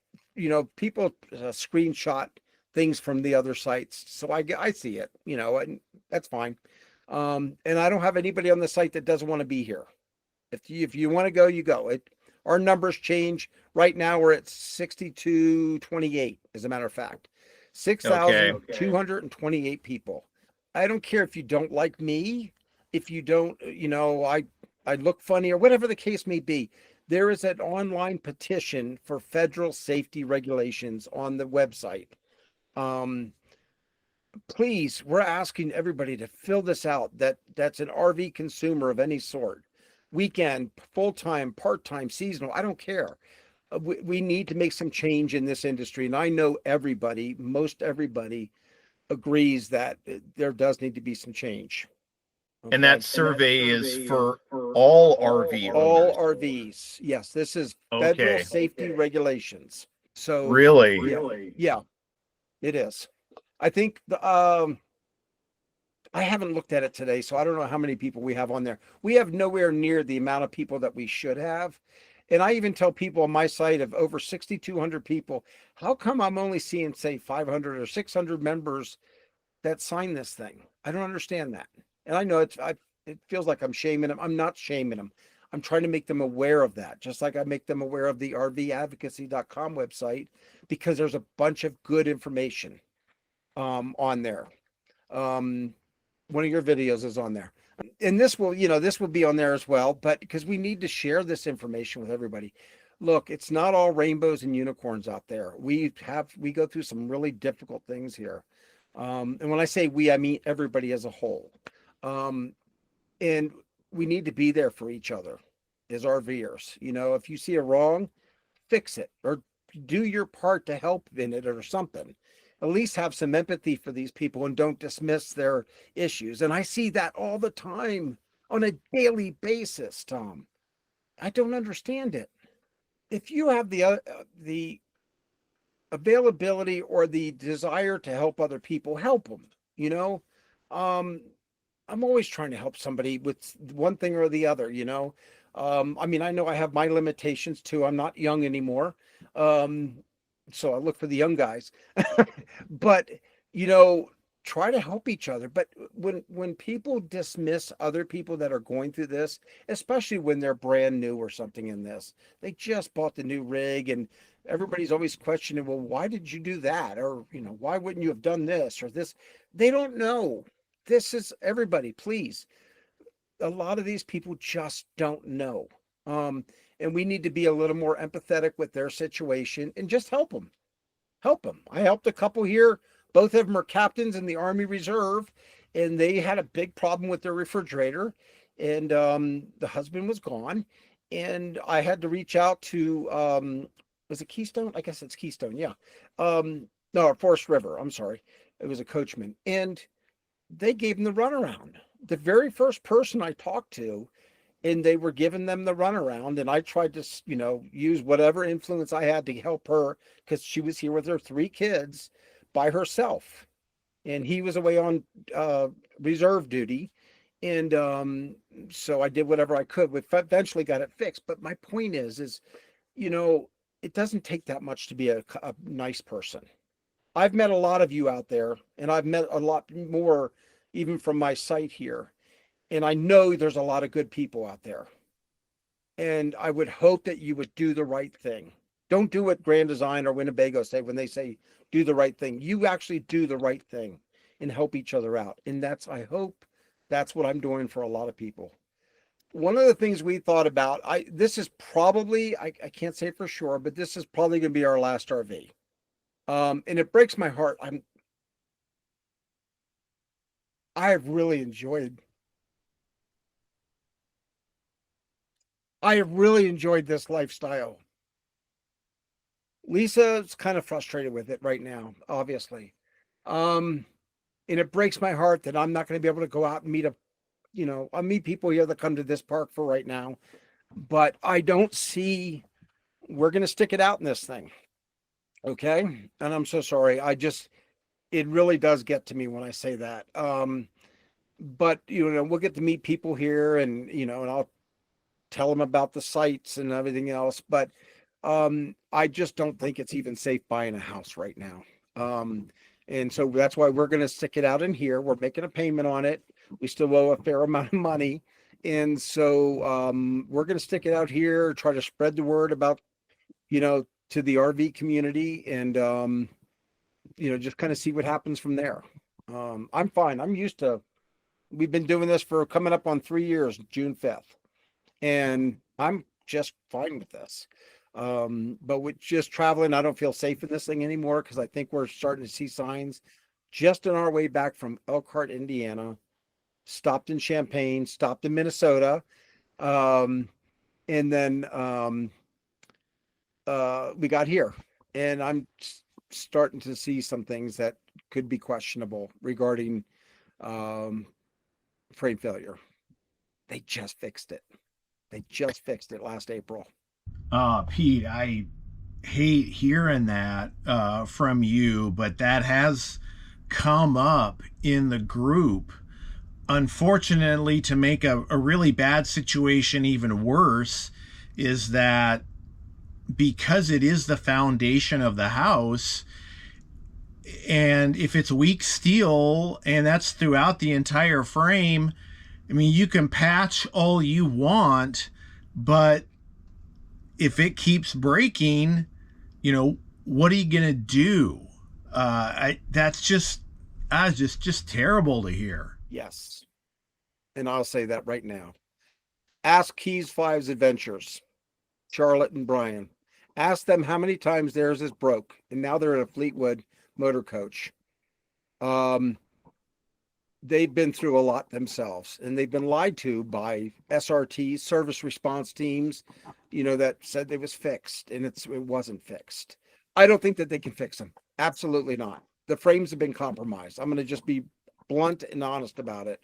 people screenshot things from the other sites. So I see it, and that's fine. And I don't have anybody on the site that doesn't want to be here. If you want to go, you go. Our numbers change. Right now, we're at 6,228, as a matter of fact. 6,228 people. I don't care if you don't like me, if you don't, I look funny or whatever the case may be. There is an online petition for federal safety regulations on the website. Please, we're asking everybody to fill this out. That's an RV consumer of any sort. Weekend, full-time, part-time, seasonal, I don't care. We need to make some change in this industry. And I know most everybody agrees that there does need to be some change. Okay? And that survey is for all RV owners. All RVs. Yes, this is federal safety regulations. So really? Yeah, it is. I think I haven't looked at it today, so I don't know how many people we have on there. We have nowhere near the amount of people that we should have. And I even tell people on my site of over 6,200 people, how come I'm only seeing, say, 500 or 600 members that sign this thing? I don't understand that. And I know it feels like I'm shaming them. I'm not shaming them. I'm trying to make them aware of that, just like I make them aware of the RVadvocacy.com website, because there's a bunch of good information on there. One of your videos is on there, and this will be on there as well, but because we need to share this information with everybody. Look, it's not all rainbows and unicorns out there. We go through some really difficult things here. And when I say we, I mean everybody as a whole. And we need to be there for each other as RVers. If you see a wrong, fix it or do your part to help in it or something. At least have some empathy for these people and don't dismiss their issues. And I see that all the time on a daily basis, Tom. I don't understand it. If you have the availability or the desire to help other people, help them. I'm always trying to help somebody with one thing or the other. I know I have my limitations too. I'm not young anymore. So I look for the young guys, but try to help each other. But when people dismiss other people that are going through this, especially when they're brand new or something in this, they just bought the new rig and everybody's always questioning, well, why did you do that? Or, why wouldn't you have done this or this? They don't know. This is everybody, please. A lot of these people just don't know. and we need to be a little more empathetic with their situation and just help them. Help them. I helped a couple here. Both of them are captains in the Army Reserve, and they had a big problem with their refrigerator, and the husband was gone, and I had to reach out to was it Keystone? I guess it's Keystone. Yeah. No, Forest River. I'm sorry. It was a coachman, and they gave him the runaround. The very first person I talked to, and they were giving them the runaround, and I tried to, use whatever influence I had to help her, because she was here with her 3 kids by herself, and he was away on reserve duty, and so I did whatever I could. We eventually got it fixed. But my point is it doesn't take that much to be a nice person. I've met a lot of you out there, and I've met a lot more even from my site here. And I know there's a lot of good people out there. And I would hope that you would do the right thing. Don't do what Grand Design or Winnebago say when they say do the right thing. You actually do the right thing and help each other out. And I hope that's what I'm doing for a lot of people. One of the things we thought about, this is probably, I can't say for sure, but this is probably going to be our last RV. And it breaks my heart. I have really enjoyed this lifestyle. Lisa's kind of frustrated with it right now, obviously. And it breaks my heart that I'm not going to be able to go out and I'll meet people here that come to this park for right now, but I don't see, we're going to stick it out in this thing. Okay. And I'm so sorry. It really does get to me when I say that. But we'll get to meet people here, and I'll tell them about the sites and everything else. But I just don't think it's even safe buying a house right now. And so that's why we're going to stick it out in here. We're making a payment on it. We still owe a fair amount of money. And so we're going to stick it out here, try to spread the word about, to the RV community, and, just kind of see what happens from there. I'm fine. I'm used to, we've been doing this for coming up on 3 years, June 5th. And I'm just fine with this. But with just traveling, I don't feel safe in this thing anymore, because I think we're starting to see signs just on our way back from Elkhart, Indiana, stopped in Champaign, stopped in Minnesota. And then we got here, and I'm starting to see some things that could be questionable regarding frame failure. They just fixed it. Last April. Pete, I hate hearing that from you, but that has come up in the group. Unfortunately, to make a really bad situation even worse, is that because it is the foundation of the house, and if it's weak steel and that's throughout the entire frame, I mean, you can patch all you want, but if it keeps breaking, what are you going to do? That's just terrible to hear. Yes. And I'll say that right now. Ask Keys 5's Adventures, Charlotte and Brian. Ask them how many times theirs is broke, and now they're in a Fleetwood motor coach. They've been through a lot themselves, and they've been lied to by SRT, service response teams, that said it was fixed, and it wasn't fixed. I don't think that they can fix them. Absolutely not. The frames have been compromised. I'm going to just be blunt and honest about it.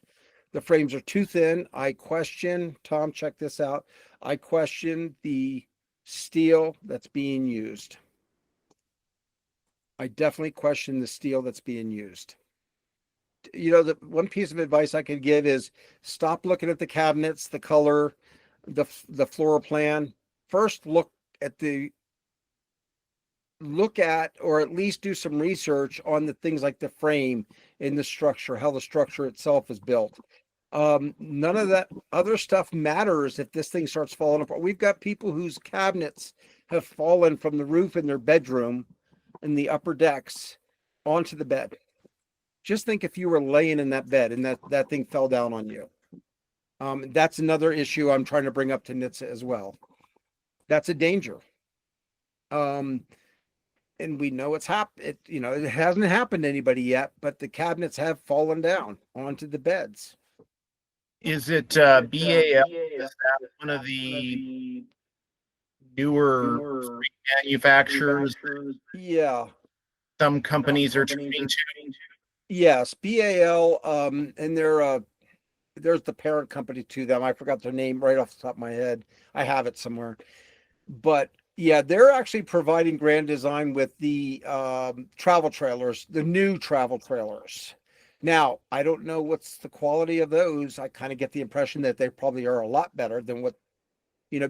The frames are too thin. I question, Tom, check this out. I question the steel that's being used. I definitely question the steel that's being used. The one piece of advice I could give is stop looking at the cabinets, the color, the floor plan. First, look at, or at least do some research on the things like the frame and the structure, how the structure itself is built. None of that other stuff matters if this thing starts falling apart. We've got people whose cabinets have fallen from the roof in their bedroom in the upper decks onto the bed. Just think if you were laying in that bed and that thing fell down on you. That's another issue I'm trying to bring up to NHTSA as well. That's a danger. And we know it's happened. It hasn't happened to anybody yet, but the cabinets have fallen down onto the beds. Is it BAL? Is that one of the newer manufacturers Yeah. some companies are turning to? Yes, BAL. And there's the parent company to them. I forgot their name right off the top of my head. I have it somewhere. But yeah, they're actually providing Grand Design with the travel trailers, the new travel trailers. Now, I don't know what's the quality of those. I kind of get the impression that they probably are a lot better than what,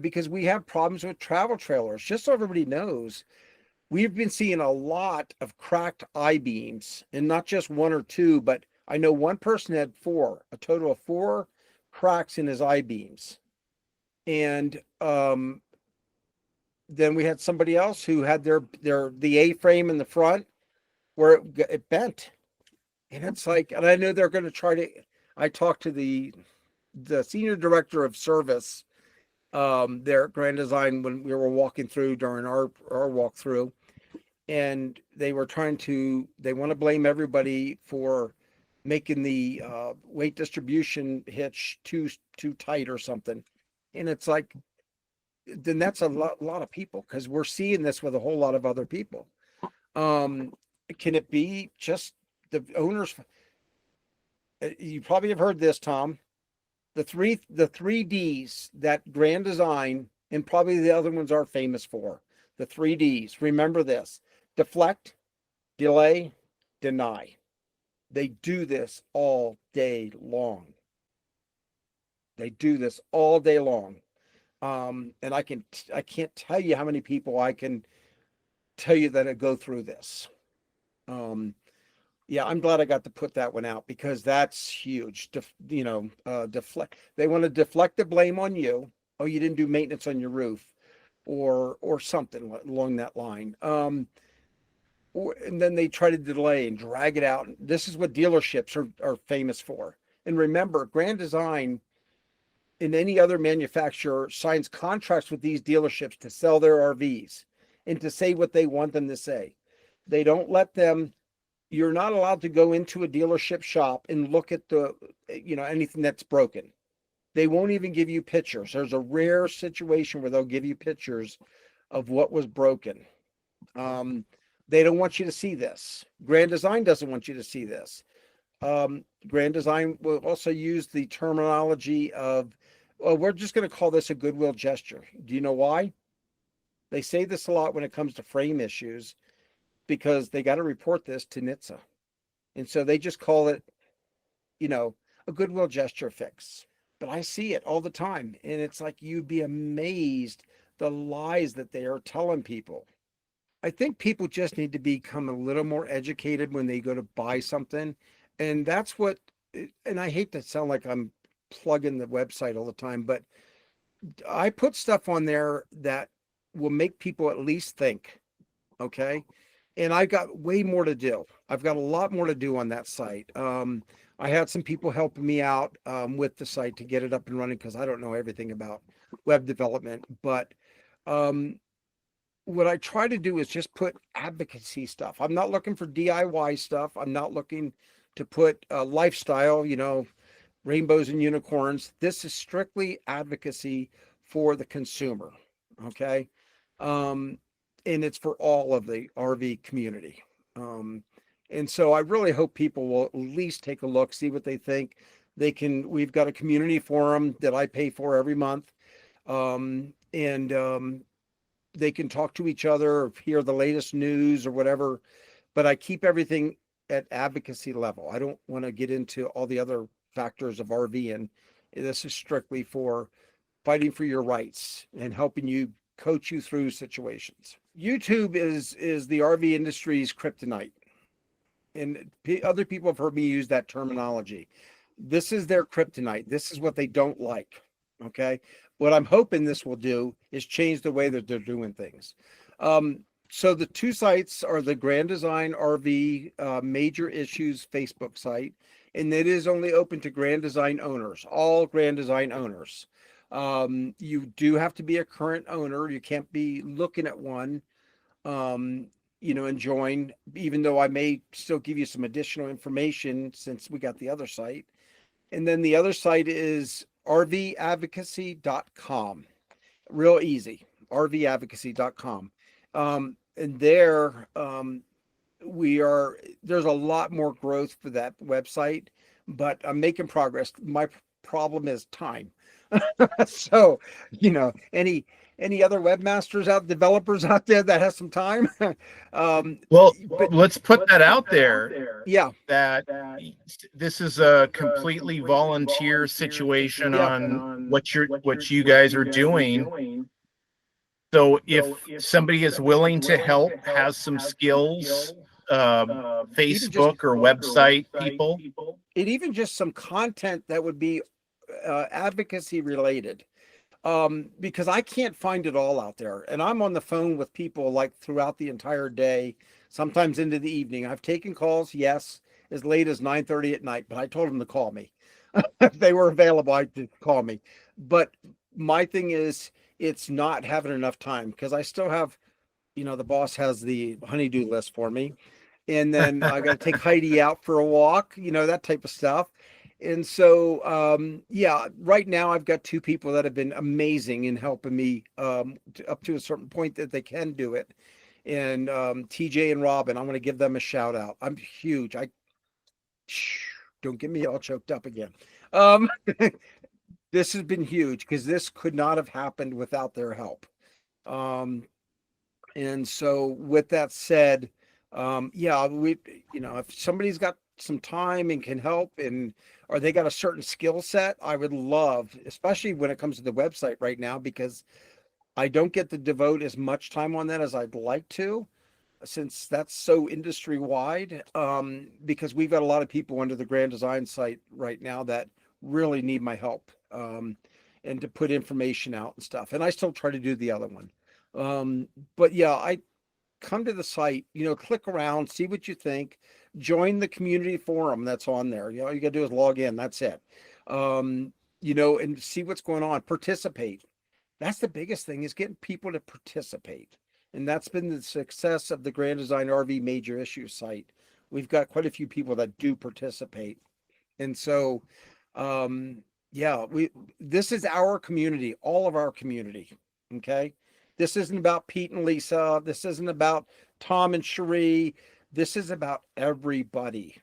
because we have problems with travel trailers. Just so everybody knows, we've been seeing a lot of cracked I-beams, and not just one or two, but I know one person had a total of 4 cracks in his I-beams. And then we had somebody else who had the A-frame in the front where it bent. And it's like, and I know they're going to try to, I talked to the senior director of service there at Grand Design when we were walking through during our walkthrough, and they want to blame everybody for making the weight distribution hitch too tight or something. And it's like, then that's a lot of people, because we're seeing this with a whole lot of other people. Can it be just the owners? You probably have heard this, Tom. The three Ds that Grand Design and probably the other ones are famous for. The 3 Ds. Remember this: deflect, delay, deny. They do this all day long. They do this all day long. And I can't tell you how many people I can tell you that go through this. Yeah, I'm glad I got to put that one out, because that's huge. Deflect. They want to deflect the blame on you. Oh, you didn't do maintenance on your roof, or something along that line. And then they try to delay and drag it out. This is what dealerships are famous for. And remember, Grand Design and any other manufacturer signs contracts with these dealerships to sell their RVs and to say what they want them to say. They don't let them. You're not allowed to go into a dealership shop and look at anything that's broken. They won't even give you pictures. There's a rare situation where they'll give you pictures of what was broken. They don't want you to see this. Grand Design doesn't want you to see this. Grand Design will also use the terminology of, well, we're just going to call this a goodwill gesture. Do you know why? They say this a lot when it comes to frame issues, because they got to report this to NHTSA. And so they just call it, a goodwill gesture fix. But I see it all the time. And it's like, you'd be amazed the lies that they are telling people. I think people just need to become a little more educated when they go to buy something. And that's what, and I hate to sound like I'm plugging the website all the time, but I put stuff on there that will make people at least think. Okay. And I got way more to do. I've got a lot more to do on that site. I had some people helping me out with the site to get it up and running, because I don't know everything about web development. But what I try to do is just put advocacy stuff. I'm not looking for DIY stuff. I'm not looking to put lifestyle, rainbows and unicorns. This is strictly advocacy for the consumer. Okay. And it's for all of the RV community. And so I really hope people will at least take a look, see what they think. We've got a community forum that I pay for every month. They can talk to each other, or hear the latest news or whatever, but I keep everything at advocacy level. I don't want to get into all the other factors of RVing. This is strictly for fighting for your rights and helping you, coach you through situations. YouTube is the RV industry's kryptonite, and other people have heard me use that terminology. This is their kryptonite. This is what they don't like. Okay. What I'm hoping this will do is change the way that they're doing things. So the 2 sites are the Grand Design RV Major Issues Facebook site, and it is only open to Grand Design owners, all Grand Design owners. You do have to be a current owner. You can't be looking at one, and join, even though I may still give you some additional information since we got the other site. And then the other site is RVadvocacy.com. Real easy, RVadvocacy.com. And there, there's a lot more growth for that website, but I'm making progress. My problem is time. So, any other webmasters developers out there that has some time? Well, But let's put that out there, yeah, that this is a completely volunteer situation yeah, on what you guys are doing. So if somebody is willing to help, has some skills, even just Facebook or website people. even just some content that would be advocacy related. Because I can't find it all out there. And I'm on the phone with people like throughout the entire day, sometimes into the evening. I've taken calls, yes, as late as 9:30 at night, but I told them to call me. If they were available, I did call me. But my thing is, it's not having enough time because I still have, the boss has the honeydew list for me. And then I got to take Heidi out for a walk, that type of stuff. And so, right now I've got two people that have been amazing in helping me up to a certain point that they can do it. And TJ and Robin, I'm going to give them a shout out. I'm huge. Don't get me all choked up again. This has been huge because this could not have happened without their help. And so with that said, if somebody's got some time and can help or they got a certain skill set, I would love, especially when it comes to the website right now, because I don't get to devote as much time on that as I'd like to, since that's so industry wide. Because we've got a lot of people under the Grand Design site right now that really need my help, and to put information out and stuff. And I still try to do the other one. But yeah, I come to the site, click around, see what you think, join the community forum that's on there. All you gotta do is log in. That's it. And see what's going on, participate. That's the biggest thing, is getting people to participate. And that's been the success of the Grand Design RV Major Issue site. We've got quite a few people that do participate. And so, this is our community, all of our community. Okay. This isn't about Pete and Lisa. This isn't about Tom and Cheri. This is about everybody.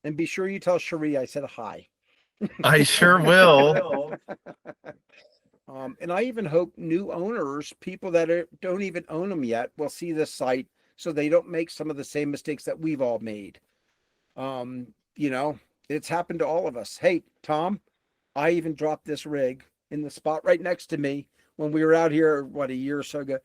And be sure you tell Cheri I said hi. I sure will. And I even hope new owners, people that don't even own them yet, will see this site so they don't make some of the same mistakes that we've all made. It's happened to all of us. Hey, Tom, I even dropped this rig in the spot right next to me when we were out here, a year or so ago.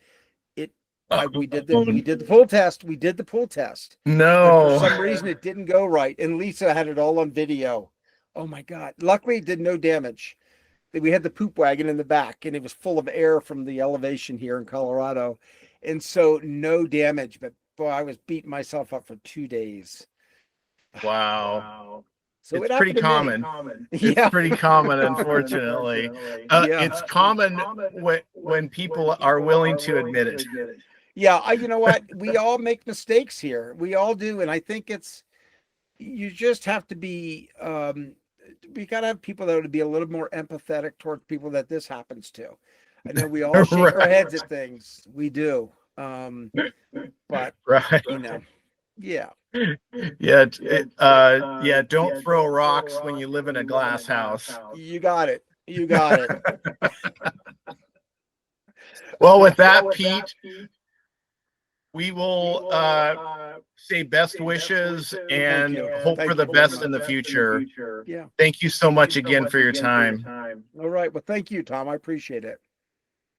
We did the pull test. We did the pull test. No. And for some reason, it didn't go right. And Lisa had it all on video. Oh my God. Luckily, it did no damage. We had the poop wagon in the back and it was full of air from the elevation here in Colorado. And so no damage, but boy, I was beating myself up for 2 days. Wow. So it's pretty common. It's pretty common, unfortunately. It's common when people are willing to admit it. Yeah, you know what? We all make mistakes here. We all do. And I think you just have to be, we got to have people that would be a little more empathetic towards people that this happens to. I know we all shake our heads at things. We do. But, right. Yeah. Don't throw rocks when you live in a glass house. You got it. Well, with that, Pete, we will say best wishes and hope for the best in the future. Yeah. Thank you so much again for your time. All right. Well, thank you, Tom. I appreciate it.